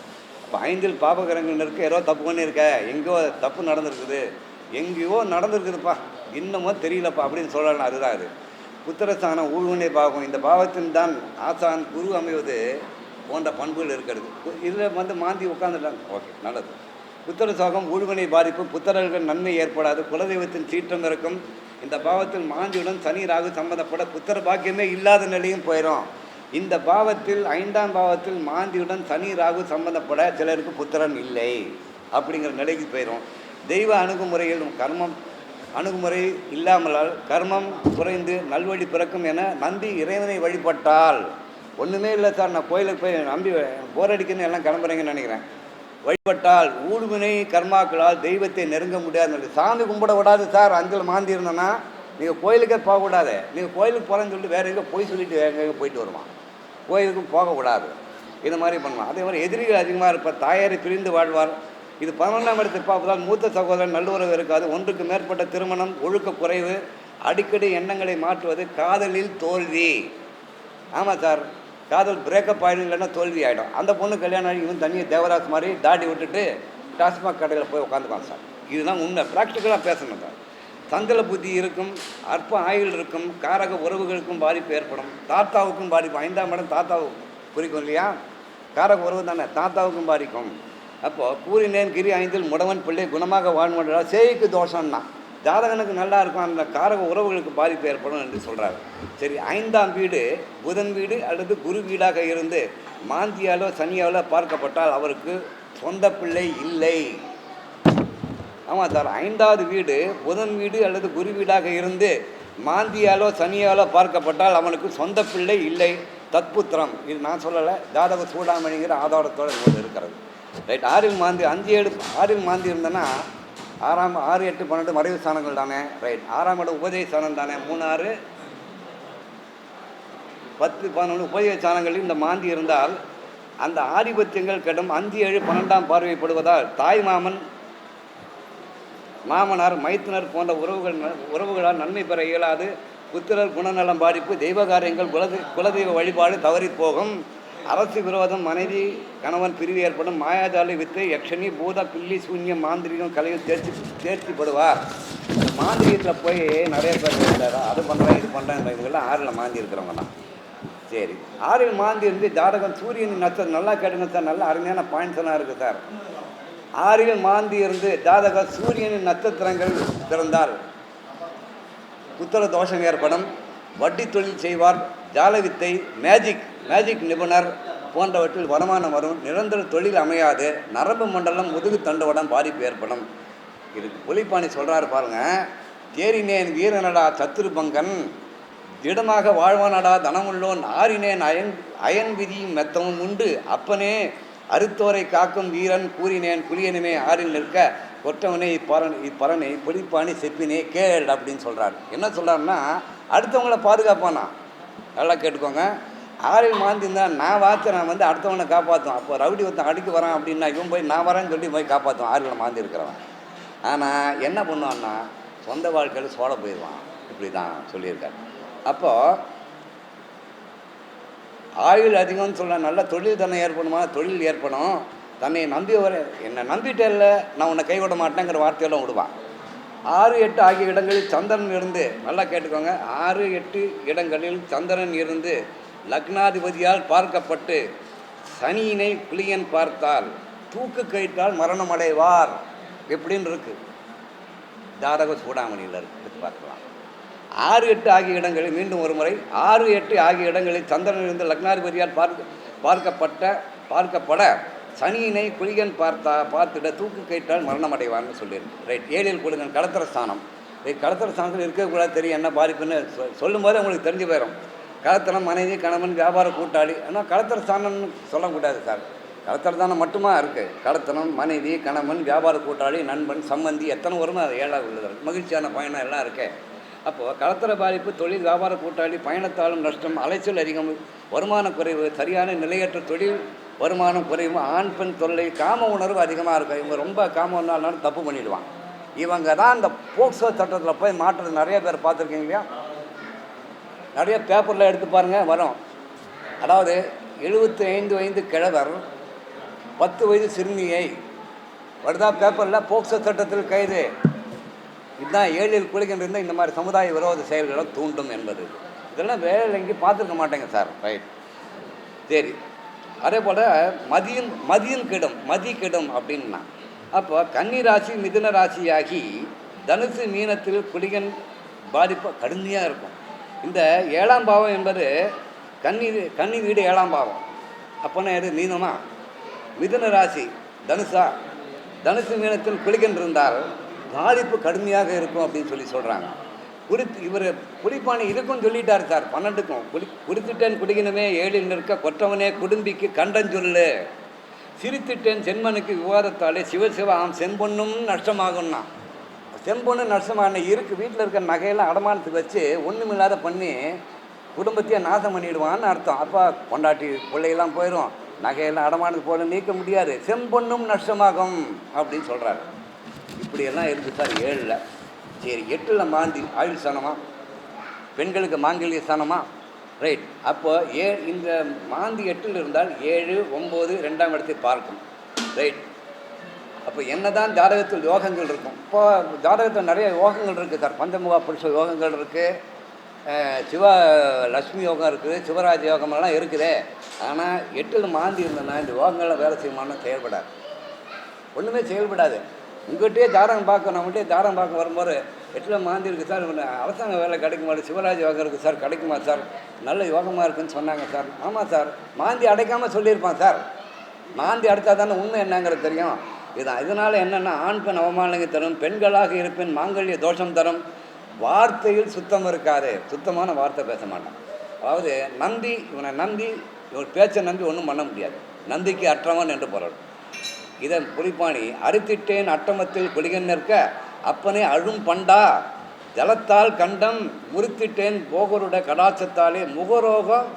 அப்போ 5ல் பாபகிரகங்கள் இருக்க, ஏதோ தப்பு பண்ணியிருக்க, எங்கேயோ தப்பு நடந்திருக்குது, எங்கேயோ நடந்திருக்குதுப்பா, இன்னமும் தெரியலப்பா அப்படின்னு சொல்லலாம். அதுதான் அது புத்திரஸ்தானம், ஊழ்வினை பாவம். இந்த பாவத்தின் தான் ஆசான் குரு அமைவது போன்ற பண்புகள் இருக்கிறது. இதில் மாந்தி உட்காந்துட்டாங்க. ஓகே, நல்லது. புத்திர சோகம் ஊழ்வினை பாதிப்பு, புத்திரர்கள் நன்மை ஏற்படாது, குலதெய்வத்தின் சீற்றம் இருக்கும். இந்த பாவத்தில் மாந்தியுடன் சனி ராகு சம்பந்தப்பட புத்திர பாக்கியமே இல்லாத நிலையும் போயிடும். இந்த பாவத்தில் 5ஆம் பாவத்தில் மாந்தியுடன் சனி ராகு சம்பந்தப்பட சிலருக்கு புத்திரன் இல்லை அப்படிங்கிற நிலைக்கு போயிடும். தெய்வ அணுகுமுறையில் கர்மம் அணுகுமுறை இல்லாமலால் கர்மம் குறைந்து நல்வழி பிறக்கும் என நம்பி இறைவனை வழிபட்டால், ஒன்றுமே இல்லை சார், நான் கோயிலுக்கு போய் நம்பி போர் அடிக்கணும்னு எல்லாம் கிளம்புறீங்கன்னு நினைக்கிறேன், வழிபட்டால் ஊழ்வினை கர்மாக்களால் தெய்வத்தை நெருங்க முடியாது. சாமி கும்பிட விடாது சார். அஞ்சல் மாந்தி இருந்தோன்னா நீங்கள் கோயிலுக்கே போகக்கூடாது. நீங்கள் கோயிலுக்கு போகிறேன்னு சொல்லிட்டு வேறு எங்கே போய் சொல்லிட்டு எங்கே போயிட்டு வருவான். கோயிலுக்கும் போகக்கூடாது. இது மாதிரி பண்ணலாம். அதே மாதிரி எதிரிகள் அதிகமாக இருப்பார், தாயாரை பிரிந்து வாழ்வார். இது 11ஆம் இடத்தை பார்ப்பதால் மூத்த சகோதரன் நல்லுறவு இருக்காது, ஒன்றுக்கு மேற்பட்ட திருமணம், ஒழுக்க குறைவு, அடிக்கடி எண்ணங்களை மாற்றுவது, காதலில் தோல்வி. ஆமாம் சார், காதல் பிரேக்கப் ஆகிடும், இல்லைன்னா தோல்வி ஆகிடும். அந்த பொண்ணு கல்யாணம் ஆகி இவன் தனியாக தேவராஜ் மாதிரி தாடி விட்டுட்டு டாஸ்மாக் கடையில் போய் உட்காந்துப்பான் சார். இதுதான் உண்மை, ப்ராக்டிக்கலாக பேசணும் சார். சந்தல புத்தி இருக்கும், அற்ப ஆயுள் இருக்கும், காரக உறவுகளுக்கும் பாதிப்பு ஏற்படும், தாத்தாவுக்கும் பாதிப்பு. 5ஆம் இடம் தாத்தாவுக்கு குறிக்கும் இல்லையா, காரக உறவு தானே, தாத்தாவுக்கும் பாதிக்கும். அப்போது கூறினேன் கிரி 5இல் முடவன் பிள்ளை குணமாக வாழ்முடா சேய்க்கு தோஷம்னா ஜாதகனுக்கு நல்லா இருக்கும், அந்த காரக உறவுகளுக்கு பாதிப்பு ஏற்படும் என்று சொல்கிறார். சரி, 5ஆம் வீடு புதன் வீடு அல்லது குரு வீடாக இருந்து மாந்தியாலோ சனியாலோ பார்க்கப்பட்டால் அவருக்கு சொந்த பிள்ளை இல்லை. ஆமாம் சார், 5வது வீடு புதன் வீடு அல்லது குரு வீடாக இருந்து மாந்தியாலோ சனியாலோ பார்க்கப்பட்டால் அவனுக்கு சொந்த பிள்ளை இல்லை, தத்புத்திரம். இது நான் சொல்லலை, ஜாதக சூடாமணிங்கிற ஆதாரத்தோடு இது இருக்கிறது. ரைட். 6இல் மாந்தி 5 7 6இல் மாந்தி இருந்தேன்னா 6 8 12 மறைவு ஸ்தானங்கள் தானே. ரைட். 6ஆம் இடம் உபதேச ஸ்தானம் தானே. 3 6 10 11 உபதேச ஸ்தானங்களில் இந்த மாந்தி இருந்தால் அந்த ஆதிபத்தியங்கள் கெடும். 5 7 12ஆம் பார்வைப்படுவதால் தாய் மாமன் மாமனார் மைத்துனர் போன்ற உறவுகளால் நன்மை பெற இயலாது. புத்திரர் குணநலம் பாதிப்பு, தெய்வ காரியங்கள், குலதெய்வ வழிபாடு தவறி போகும். அரசு விரோதம், மனைவி கணவன் பிரிவு ஏற்படும். மாயாஜாலை வித்தை, யக்ஷனி பூத பில்லி சூன்யம் மாந்திரிகம் கலையில் தேர்ச்சிப்படுவார். மாந்திரியத்தில் போய் நிறைய பேர் இருந்தாரா, அது பண்ணுறேன் இது பண்ணுறேன், இவங்கெல்லாம் 6இல் மாந்தி இருக்கிறவங்க தான். சரி, 6இல் மாந்தி இருந்து ஜாதகம் சூரியன் நட்சத்திரம் நல்லா கேட்டுங்க சார், நல்ல அருமையான பாயிண்ட்ஸ் எல்லாம் இருக்குது சார். 6இல் மாந்தி இருந்து ஜாதக சூரியனின் நட்சத்திரங்கள் பிறந்தால் புத்திர தோஷம் ஏற்படும். வட்டி தொழில் செய்வார், ஜாலவித்தை, மேஜிக் நிபுணர் போன்றவற்றில் வருமானம் வரும். நிரந்தர தொழில் அமையாது. நரம்பு மண்டலம், முதுகு தண்டுவடம் பாதிப்பு ஏற்படும். இதுக்கு புலிப்பாணி சொல்கிறாரு பாருங்க. தேரினேன் வீரனடா சத்துரு பங்கன், திடமாக வாழ்வானடா தனமுள்ளோன், ஆறினேன் அயன் விதியும் மெத்தமும் உண்டு, அப்பனே அறுத்தோரை காக்கும் வீரன், கூறினேன் புலியனுமே 6இல் நிற்க, கொற்றவனே இப்பறனை புலிப்பாணி செப்பினே கேள் அப்படின்னு சொல்கிறார். என்ன சொல்கிறாருன்னா, அடுத்தவங்கள பாதுகாப்பானா. நல்லா கேட்டுக்கோங்க. 6இல் மாந்தி இருந்தால் நான் நான் அடுத்தவனை காப்பாற்றுவோம். அப்போ ரவுடி ஒருத்தன் அடிக்க வரான் அப்படின்னா இவன் போய் நான் வரேன்னு சொல்லி போய் காப்பாற்றுவான் 6இல் மாந்தி இருக்கிறவன். ஆனால் என்ன பண்ணுவான்னா சொந்த வாழ்க்கையில் சோழ போயிடுவான். இப்படி தான் சொல்லியிருக்காரு. அப்போது ஆயுள் அதிகம்னு சொல்ல நல்ல தொழில் தன்னை ஏற்படுமா, தொழில் ஏற்படும். தன்னை நம்பி என்னை நம்பிட்டே இல்லை, நான் உன்னை கைவிட மாட்டேங்கிற வார்த்தையெல்லாம் விடுவான். 6 8 ஆகிய இடங்களில் சந்திரன் இருந்து, நல்லா கேட்டுக்கோங்க, 6 8 இடங்களில் சந்திரன் இருந்து லக்னாதிபதியால் பார்க்கப்பட்டு சனியினை புலியன் பார்த்தால் தூக்கு கயிற்றால் மரணம் அடைவார். எப்படின்னு இருக்கு ஜாதக சூடாமணியில் இருக்கு, எடுத்து பார்க்கலாம். 6 8 ஆகிய இடங்களில், மீண்டும் ஒரு முறை, 6 8 ஆகிய இடங்களில் சந்திரன் இருந்து லக்னாதிபதியால் பார்க்கப்பட சனியினை குளிகன் பார்த்துட தூக்கு கயிற்றால் மரணம் அடைவான்னு சொல்லியிருக்கு. ரைட். 7இல் கொடுங்கன் கடத்திர ஸ்தானம். கடத்திர ஸ்தானத்தில் இருக்கக்கூடாது, தெரியும் என்ன பாதிப்புன்னு சொல்லும் போது உங்களுக்கு தெரிஞ்சு போயிடும். கடத்திரம், மனைவி கணவன் வியாபார கூட்டாளி. ஆனால் கடத்திர ஸ்தானம்னு சொல்லக்கூடாது சார். கடத்திர ஸ்தானம் மட்டுமா இருக்குது. கடத்திரம், மனைவி கணவன் வியாபார கூட்டாளி நண்பன் சம்பந்தி எத்தனை வருமோ அது 7ஆக உள்ளது. மகிழ்ச்சியான பயணம் எல்லாம் இருக்கு. அப்போது கடத்திர பாதிப்பு, தொழில் வியாபார கூட்டாளி, பயணத்தாலும் நஷ்டம், அலைச்சல் அதிகம், வருமான குறைவு, சரியான நிலையற்ற தொழில் வருமானம் குறைவு, ஆண் பெண் தொல்லை, காம உணர்வு அதிகமாக இருக்கும். இவங்க ரொம்ப காம உணர்னாலும் தப்பு பண்ணிடுவான். இவங்க தான் இந்த போக்சோ சட்டத்தில் போய் மாற்றுறது நிறைய பேர் பார்த்துருக்கீங்க இல்லையா. நிறைய பேப்பரில் எடுத்து பாருங்கள் வரும். அதாவது 75 வயது கிழவர் 10 வயது சிறுமியை வருதா பேப்பரில் போக்சோ சட்டத்தில் கைது. இதுதான் 7இல் குளிக்கின்றிருந்தால் இந்த மாதிரி சமுதாய விரோத செயல்களை தூண்டும் என்பது. இதெல்லாம் வேலை எங்கேயும் பார்த்துருக்க மாட்டேங்க சார். ரைட். சரி. அதே போல் மதி கெடும் அப்படின்னா அப்போ கன்னி ராசி மிதுன ராசியாகி தனுசு மீனத்தில் குடிகன் பாதிப்பு கடுமையாக இருக்கும். இந்த 7ஆம் பாவம் என்பது கன்னி வீடு 7ஆம் பாவம். அப்போனா எது மீனமா? மிதுன ராசி தனுசா? தனுசு மீனத்தில் குளிகன் இருந்தால் பாதிப்பு கடுமையாக இருக்கும் அப்படின்னு சொல்கிறாங்க. இவர் புலிப்பாணி இதுக்கும் சொல்லிட்டார் சார். 12க்கும் குறித்துட்டேன் குடிகினமே 7இல் நிற்க கொற்றவனே குடும்பிக்கு கண்டஞ்சொல்லு, சிரித்துட்டேன் செம்மனுக்கு விவாதத்தாலே சிவசிவ செம்பொன்னும் நஷ்டமாகும்னா. செம்பொண்ணு நஷ்டமான வீட்டில் இருக்கிற நகையெல்லாம் அடமானத்துக்கு வச்சு ஒன்றுமில்லாத பண்ணி குடும்பத்தையே நாசம் பண்ணிவிடுவான்னு அர்த்தம். அப்போ கொண்டாட்டி பிள்ளையெல்லாம் போயிடும், நகையெல்லாம் அடமானத்துக்கு போல நீக்க முடியாது, செம்பொன்னும் நஷ்டமாகும் அப்படின்னு சொல்கிறாரு. இப்படியெல்லாம் இருக்குது சார் 7ல். சரி, 8ல் மாந்தி ஆயுள் ஸ்தானமா? பெண்களுக்கு மாங்கல்ய ஸ்தானமா? ரைட். அப்போ இந்த மாந்தி 8ல் இருந்தால் 7, 9 2ஆம் இடத்தை பார்க்கும். ரைட். அப்போ என்ன தான் ஜாதகத்தில் யோகங்கள் இருக்கும். இப்போ ஜாதகத்தில் நிறைய யோகங்கள் இருக்குது சார். பஞ்சமுகா புருஷ யோகங்கள் இருக்குது, லக்ஷ்மி யோகம் இருக்குது, சிவராஜ யோகமெல்லாம் இருக்குது. ஆனால் 8ல் மாந்தி இருந்ததுன்னா இந்த யோகங்கள்லாம் வேலை செய்யுமான்னு செயல்படாது, ஒன்றுமே செயல்படாது. உங்கள்கிட்டயே ஜாதகம் பார்க்க, நம்மகிட்டே ஜாதகம் பார்க்க வரும்போது 8ல் மாந்தி இருக்குது சார், அரசாங்க வேலை கிடைக்குமா, சிவராஜ் யோகம் இருக்குது சார், கிடைக்குமா சார், நல்ல யோகமாக இருக்குதுன்னு சொன்னாங்க சார். ஆமாம் சார், மாந்தி அடைக்காமல் சொல்லியிருப்பான் சார். மாந்தி அடைத்தா தானே உண்மை என்னங்கிறது தெரியும். இதனால் என்னென்னா ஆண் பெண் அவமானங்க தரும், பெண்களாக இருப்பேன் மாங்கல்ய தோஷம் தரும், வார்த்தையில் சுத்தம் இருக்காது, சுத்தமான வார்த்தை பேச மாட்டான். அதாவது இவனை நம்பி இவன் பேச்சை நம்பி ஒன்றும் பண்ண முடியாது, நம்பிக்கை அற்றவன் என்று பொருள். இதை புலிப்பாணி அறுத்திட்டேன் அட்டமத்தில் குளிகன் நிற்க அப்பனே அழும் பண்டா ஜலத்தால் கண்டம் முறித்திட்டேன் போகருட கடாட்சத்தாலே முகரோகம்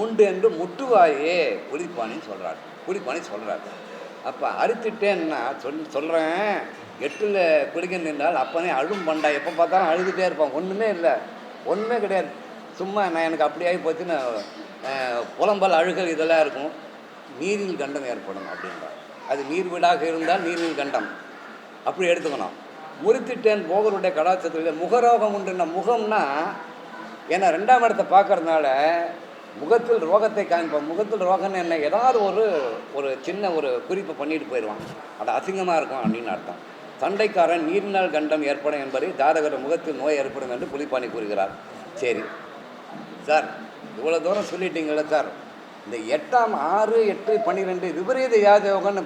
உண்டு என்று முட்டுவாயே புலிப்பாணி சொல்கிறார். அப்போ அறுத்திட்டேன்னா சொல்கிறேன் 8ல் குளிகன் நின்றால் அப்பனே அழும் பண்டா, எப்போ பார்த்தாலும் அழுதுகிட்டே இருப்பான், ஒன்றுமே இல்லை, ஒன்றுமே கிடையாது, சும்மா நான் எனக்கு அப்படி ஆகி போச்சுன்னு புலம்பல் அழுகல் இதெல்லாம் இருக்கும், நீரில் கண்டம் ஏற்படும் அப்படின்றார். அது நீர் வீடாக இருந்தால் நீரில் கண்டம் அப்படி எடுத்துக்கணும். முறித்திட்டேன் போகருடைய கடாட்சத்தில் முகரோகம் உண்டுன்னா, முகம்னா ஏன்னா 2ஆம் இடத்தை பார்க்கறதுனால முகத்தில் ரோகத்தை காண்பான். முகத்தில் ரோகம்னு என்ன, ஏதாவது ஒரு சின்ன ஒரு குறிப்பை பண்ணிட்டு போயிடுவான், அது அசிங்கமாக இருக்கும் அப்படின்னு அர்த்தம். சண்டைக்காரன் நீரினால் கண்டம் ஏற்படும் என்பதை ஜாதகர் முகத்தில் நோய் ஏற்படும் என்று புலிப்பாணி கூறுகிறார். சரி சார், இவ்வளோ தூரம் சொல்லிட்டீங்களே சார், இந்த 8ஆம் 6, 8, 12 விபரீத யாதயோகம்னு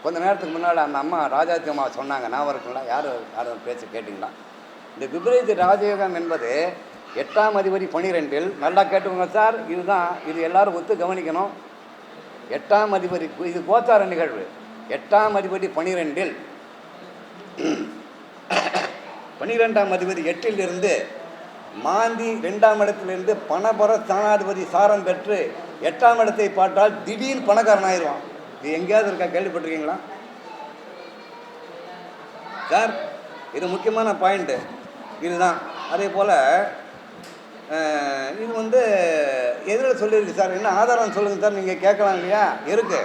கொஞ்ச நேரத்துக்கு முன்னால் அந்த அம்மா ராஜாத்தி அம்மா சொன்னாங்க, நான் இருக்குங்களா, யாரும் பேச கேட்டிங்களா? இந்த விபரீத ராஜயோகம் என்பது 8ஆம் அதிபதி 12ல், நல்லா கேட்டுக்கோங்க சார், இது எல்லாரும் ஒத்து கவனிக்கணும். 8ஆம் அதிபதி, இது கோச்சார நிகழ்வு. 8ஆம் அதிபதி 12ல், 12ஆம் அதிபதி 8ல் இருந்து மாந்தி 2ஆம் இடத்திலிருந்து பணபர ஸ்தானாதிபதி சாரம் பெற்று 8ஆம் இடத்தை பார்த்தால் திடீர்னு பணக்காரன் ஆயிடுவான். இது எங்கேயாவது இருக்கா, கேள்விப்பட்டிருக்கீங்களா சார்? இது முக்கியமான பாயிண்ட்டு இதுதான். அதே போல் இது எதில் சொல்லியிருக்கு சார், என்ன ஆதாரம் சொல்லுங்கள் சார், நீங்கள் கேட்கலாம் இல்லையா? இருக்குது,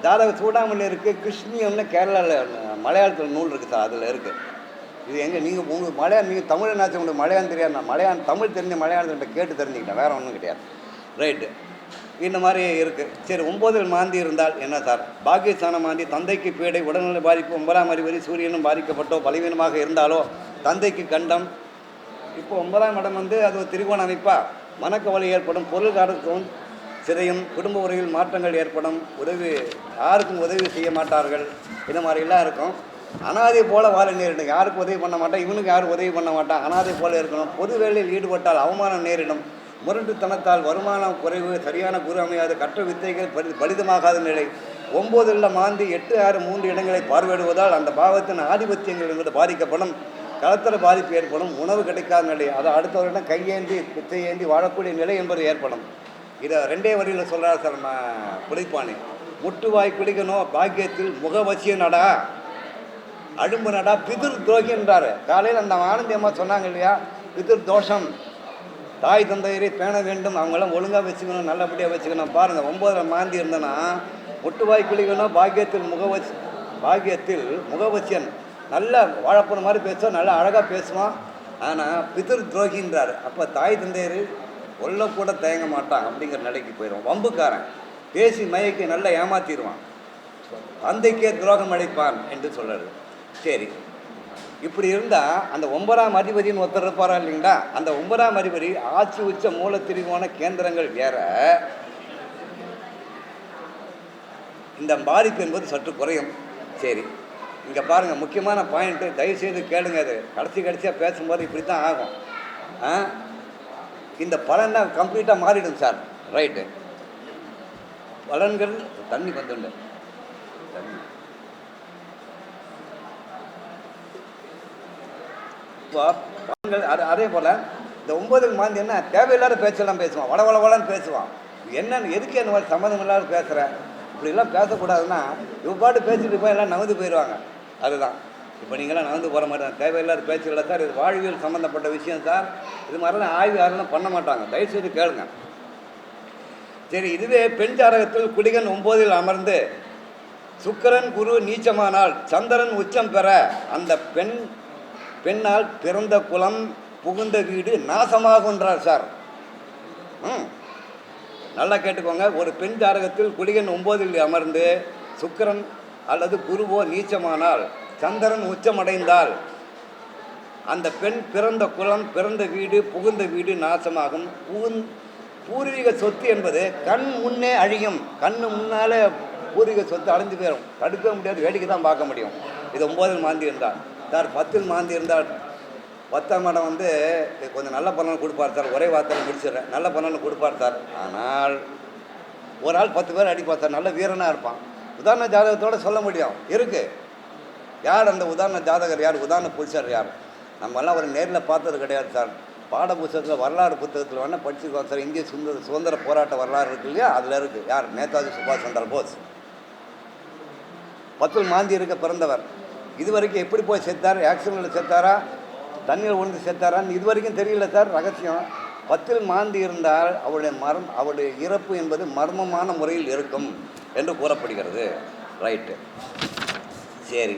ஜாதக சூடாமல்லி இருக்குது, கிருஷ்ணியம்னு கேரளாவில் மலையாளத்தில் நூல் இருக்குது சார், அதில் இருக்குது. இது எங்கே நீங்கள் உங்களுக்கு மலையாளம், நீங்கள் தமிழ் என்னாச்சு, உங்களுக்கு மலையாளம் தெரியாது, நான் மலையாளம் தமிழ் தெரிஞ்ச மலையாளத்தை கேட்டு தெரிஞ்சுக்கிட்டேன், வேறு ஒன்றும் கிடையாது. ரைட்டு, இந்த மாதிரி இருக்குது. சரி, 9ல் மாந்தி இருந்தால் என்ன சார்? பாக்கியஸ்தான மாந்தி தந்தைக்கு பீடை, உடல்நல பாதிப்பு, 9ஆம் அதிபதி சூரியனும் பாதிக்கப்பட்டோ பலவீனமாக இருந்தாலோ தந்தைக்கு கண்டம். இப்போ 9ஆம் இடம் அது ஒரு திரிகோண அமைப்பா, மனக்கவலை ஏற்படும், பொருள்காரத்தும் சிறையும், குடும்ப உறவில் மாற்றங்கள் ஏற்படும், யாருக்கும் உதவி செய்ய மாட்டார்கள், இந்த மாதிரிலாம் இருக்கும். அனாதை போல வாழ நேரிடும், யாருக்கும் உதவி பண்ண மாட்டான், இவனுக்கு யாரும் உதவி பண்ண மாட்டான், அனாதை போல இருக்கணும். பொது வேலையில் ஈடுபட்டால் அவமானம் நேரிடும், முரட்டுத்தனத்தால் வருமானம் குறைவு, சரியான குரு அமையாது, கற்ற வித்தைகள் பலிதமாகாத நிலை. 9ல் மாந்தி 8, 6, 3 இடங்களை பார்வையிடுவதால் அந்த பாவத்தின் ஆதிபத்தியங்கள் என்பது பாதிக்கப்படும், களத்திர பாதிப்பு ஏற்படும், உணவு கிடைக்காத நிலை, அதை அடுத்தவரிடம் கையேந்தி பிச்சை ஏந்தி வாழக்கூடிய நிலை என்பது ஏற்படும். இதை 2 வரியில் சொல்கிறார் சார் புலிப்பாணி. முட்டுவாய் குளிக்கணும் பாக்கியத்தில் முகவசிய நடா, அழும்பு நடா, பிதிர் துரோகி என்றார். காலையில் அந்த ஆனந்தி அம்மா சொன்னாங்க இல்லையா, பிதிர் தோஷம், தாய் தந்தையரை பேண வேண்டும், அவங்களாம் ஒழுங்காக வச்சுக்கணும், நல்லபடியாக வச்சுக்கணும். பாருங்கள், 9ல் மாந்தி இருந்தேன்னா முட்டுவாய் குளிக்கணும் பாக்கியத்தில் முகவசியன், நல்ல வாழைப்பழம் மாதிரி பேசுவான், நல்லா அழகாக பேசுவான், ஆனால் பிதிர் துரோகின்றார். அப்போ தாய் தந்தையர் கொல்லக்கூட தயங்க மாட்டான் அப்படிங்கிற நிலைக்கு போயிடுவான். வம்புக்காரன் பேசி மயக்கி நல்லா ஏமாற்றிடுவான். தந்தைக்கே துரோகம் அளிப்பான் என்று சொல்கிறது. சரி, இப்படி இருந்தால் அந்த 9ஆம் அதிபதினு ஒருத்தர் இருப்பாரா இல்லைங்களா? அந்த 9ஆம் அதிபதி ஆட்சி உச்ச மூலத்திரிவான கேந்திரங்கள் வேற, இந்த பாதிப்பு என்பது சற்று குறையும். சரி, இங்கே பாருங்கள், முக்கியமான பாயிண்ட்டு, தயவுசெய்து கேளுங்க. அது கடைசியாக பேசும்போது இப்படி தான் ஆகும். இந்த பலன் தான் கம்ப்ளீட்டாக மாறிடும் சார். ரைட்டு, பலன்கள் தண்ணி வந்துண்டு தண்ணி இப்போ பலன்கள் அதே போல் இந்த 9 மாந்தி என்ன தேவையில்லாத பேச்செல்லாம் பேசுவான், வளவளன்னு பேசுவான். என்னன்னு எதுக்கு என்ன மாதிரி சம்மந்தம் இல்லாத பேசுகிறேன், இப்படிலாம் பேசக்கூடாதுன்னா இவ பாட்டு பேசிட்டு போய் எல்லாம் நகர்ந்து போயிடுவாங்க. அதுதான் இப்போ நீங்களாம் நகர்ந்து போகிற மாதிரி தான். தேவையில்லாத பேச்சுகளை சார், இது வாழ்வியல் சம்மந்தப்பட்ட விஷயம் சார். இது மாதிரிலாம் ஆய்வு யாரெல்லாம் பண்ண மாட்டாங்க, தயவுசெய்து கேளுங்க. சரி, இதுவே பெண் ஜாதகத்தில் குடிகன் 9இல் அமர்ந்து சுக்கிரன் குரு நீச்சமானால் சந்திரன் உச்சம் பெற அந்த பெண்ணால் பிறந்த குலம் புகுந்த வீடு நாசமாகுன்றார் சார். நல்லா கேட்டுக்கோங்க. ஒரு பெண் ஜாதகத்தில் குடிகன் 9இல் அமர்ந்து சுக்கிரன் அல்லது குருவோ நீச்சமானால் சந்திரன் உச்சமடைந்தால் அந்த பெண் பிறந்த குலம் பிறந்த வீடு புகுந்த வீடு நாசமாகும். பூர்வீக சொத்து என்பது கண் முன்னே அழியும். கண்ணு முன்னாலே பூர்வீக சொத்து அழிஞ்சு போயிடும், தடுக்க முடியாது, வேடிக்கை தான் பார்க்க முடியும். இது 9இல் மாந்தி இருந்தால் சார். 10இல் மாந்தி இருந்தால் 10ஆம் இடம் வந்து கொஞ்சம் நல்ல பலனை கொடுப்பார் சார். ஒரே வார்த்தையில் முடிச்சிடுறேன், நல்ல பலனை கொடுப்பார் சார். ஆனால் ஒரு ஆள் 10 பேர் அடிப்பார் சார், நல்ல வீரனாக இருப்பான். உதாரண ஜாதகத்தோடு சொல்ல முடியும் இருக்குது. யார் அந்த உதாரண ஜாதகர், யார் உதாரண புருஷர் யார்? நம்மெல்லாம் ஒரு நேரில் பார்த்தது கிடையாது சார். பாட புத்தகத்தில் வரலாறு புத்தகத்தில் வேணால் படிச்சுருக்கோம் சார். இந்திய சுதந்திர போராட்ட வரலாறு இருக்கு இல்லையா, அதில் இருக்குது. யார்? நேதாஜி சுபாஷ் சந்திர போஸ். 10இல் மாந்தி இருக்க பிறந்தவர். இது வரைக்கும் எப்படி போய் செத்தார்? ஆக்சிடென்ட்டில் செத்தாரா, தண்ணீர் உழுந்து செத்தாரான்னு இது வரைக்கும் தெரியல சார். ரகசியம். 10இல் மாந்தி இருந்தால் அவருடைய இறப்பு என்பது மர்மமான முறையில் இருக்கும் என்று கூறப்படுகிறது. ரைட்டு, சரி.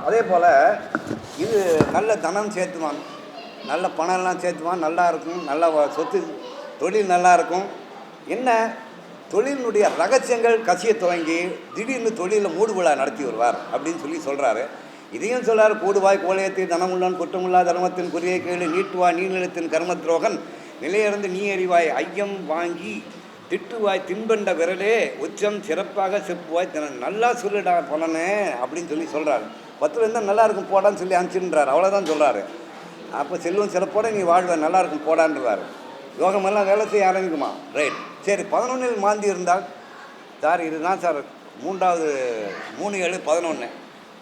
அதே போல் இது நல்ல தனம் சேர்த்துவான், நல்ல பணம்லாம் சேர்த்துவான், நல்லா இருக்கும், நல்ல சொத்து தொழில் நல்லா இருக்கும். என்ன தொழிலினுடைய ரகசியங்கள் கசிய துவங்கி திடீர்னு தொழிலில் மூடு விழா நடத்தி வருவார் அப்படின்னு சொல்கிறாரு. இதையும் சொல்கிறார். கூடுவாய் கோலையத்தை தனமுள்ளான் குற்றமுள்ளா தர்மத்தின் குறியை கேளு நீட்டுவாய் நீநிலத்தின் கர்மத்ரோகன் நிலையிறந்து நீ அறிவாய் ஐயம் வாங்கி திட்டுவாய் தின்பண்ட விரலே உச்சம் சிறப்பாக செப்புவாய் நல்லா சொல்லிடா பலனே அப்படின்னு சொல்கிறாரு. 10இல் இருந்தால் நல்லா இருக்கும் போடான்னு சொல்லி அனுப்பிச்சுன்றார். அவ்வளோதான் சொல்கிறாரு. அப்போ செல்வம் சிறப்போட நீ வாழ்வேன், நல்லா இருக்கும் போடான்றார். யோகமெல்லாம் வேலை செய்ய ஆரம்பிக்குமா? ரைட், சரி. 11இல் மாந்தி இருந்தால் சார், இதுதான் சார் 3/7/11.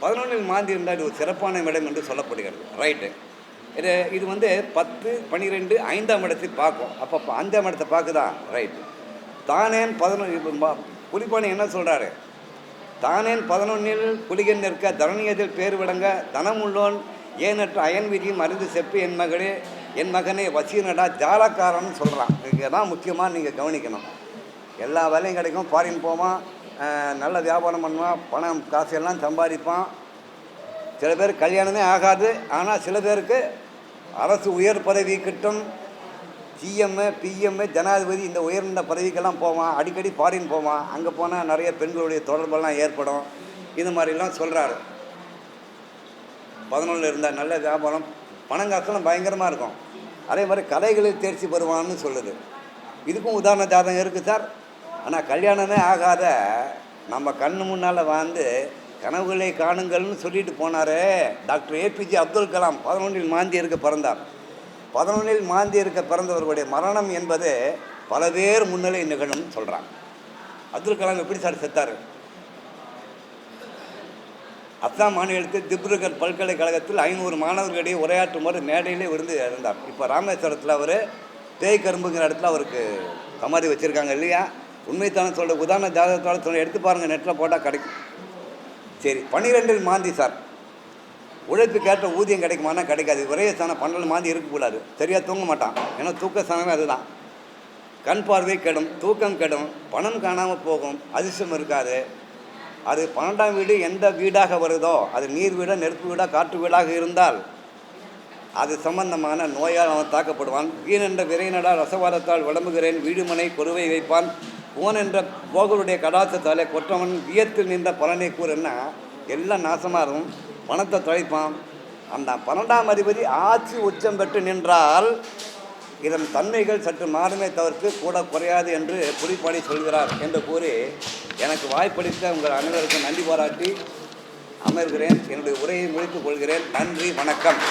11இல் மாந்தி இருந்தால் இது ஒரு சிறப்பான இடம் என்று சொல்லப்படுகிறது. ரைட்டு, இது வந்து 10, 12, 5ஆம் இடத்தை பார்க்கும். அப்போ 5ஆம் இடத்தை பார்க்குதா? ரைட்டு. தானேன் 11 புலிப்பாணி என்ன சொல்கிறாரு? தானேன் 11இல் குளிகன் நிற்க தரணியதில் பேர் விளங்க தனமுள்ளோன் ஏனற்ற அயன் விதியும் அறிந்து செப்பு என் மகனே வசீனடா ஜாலக்காரன்னு சொல்கிறான். இதுக்கு தான் முக்கியமாக நீங்கள் கவனிக்கணும். எல்லா வேலையும் கிடைக்கும், ஃபாரின் போவான், நல்ல வியாபாரம் பண்ணுவான், பணம் காசு எல்லாம் சம்பாதிப்பான். சில பேர் கல்யாணமே ஆகாது, ஆனால் சில பேருக்கு அரசு உயர் பதவி கிட்டும். சிஎம்மு பிஎம்மு ஜனாதிபதி இந்த உயர்ந்த பதவிக்கெல்லாம் போவான். அடிக்கடி ஃபாரின் போவான். அங்கே போனால் நிறைய பெண்களுடைய தொடர்பெல்லாம் ஏற்படும். இது மாதிரிலாம் சொல்கிறாரு. 11இல் இருந்தால் நல்ல வியாபாரம், பணங்காசெல்லாம் பயங்கரமாக இருக்கும். அதே மாதிரி கலைகளில் தேர்ச்சி பெறுவான்னு சொல்லுது. இதுக்கும் உதாரண ஜாதகம் இருக்குது சார். ஆனால் கல்யாணமே ஆகாத நம்ம கண்ணு முன்னால் வந்து கனவுகளை காணுங்கள்னு சொல்லிட்டு போனாரே டாக்டர் ஏபிஜே அப்துல் கலாம். 11இல் மாந்தி இருக்க பிறந்தார். 11இல் மாந்தி இருக்க பிறந்தவர்களுடைய மரணம் என்பது பல பேர் முன்னிலை நிகழும்னு சொல்கிறாங்க. அப்துல் கலாம் எப்படி சார் செத்தார்? அஸ்ஸாம் மாநிலத்தில் திப்ருகர் பல்கலைக்கழகத்தில் 500 மாணவர்களிடையே உரையாற்றும் போது மேடையிலே விழுந்து இருந்தார். இப்போ ராமேஸ்வரத்தில் அவர் தேய்கரும்புங்கிற இடத்துல அவருக்கு சமாதி வச்சுருக்காங்க இல்லையா? உண்மைத்தானே சொல்கிற உதாரண ஜாதகத்தோட சொல்ல எடுத்து பாருங்கள், நெட்டில் போட்டால் கிடைக்கும். சரி, 12இல் மாந்தி சார். உழைப்பு கேட்ட ஊதியம் கிடைக்குமானா கிடைக்காது. ஒரே ஸ்தானம் 12 மாந்தி இருக்கக்கூடாது. சரியாக தூங்க மாட்டான், ஏன்னா தூக்க ஸ்தானமே அதுதான். கண் பார்வை கெடும், தூக்கம் கெடும், பணம் காணாமல் போகும், அதிர்ஷ்டம் இருக்காது. அது 12ஆம் வீடு எந்த வீடாக வருதோ, அது நீர் வீடா நெருப்பு வீடா காற்று வீடாக இருந்தால் அது சம்பந்தமான நோயால் அவன் தாக்கப்படுவான். வீணென்ற விரைநடா ரசவாதத்தால் விளம்புகிறேன் வீடுமனை கொருவை வைப்பான் கோன் என்ற போகருடைய கடாசத்தாலே கொற்றவன் வியத்தில் நின்ற பலனை கூறுன்னா எல்லாம் நாசமாக இருக்கும், பணத்தை தொலைப்பான். அந்த 12ஆம் அதிபதி ஆட்சி உச்சம் பெற்று நின்றால் இதன் தன்மைகள் சற்று மாறுமே தவிர்த்து கூட குறையாது என்று குறிப்பாடி சொல்கிறார் என்று கூறி எனக்கு வாய்ப்பளித்த உங்கள் அனைவருக்கும் நன்றி பாராட்டி அமர்கிறேன். என்னுடைய உரையை முடித்துக் கொள்கிறேன். நன்றி, வணக்கம்.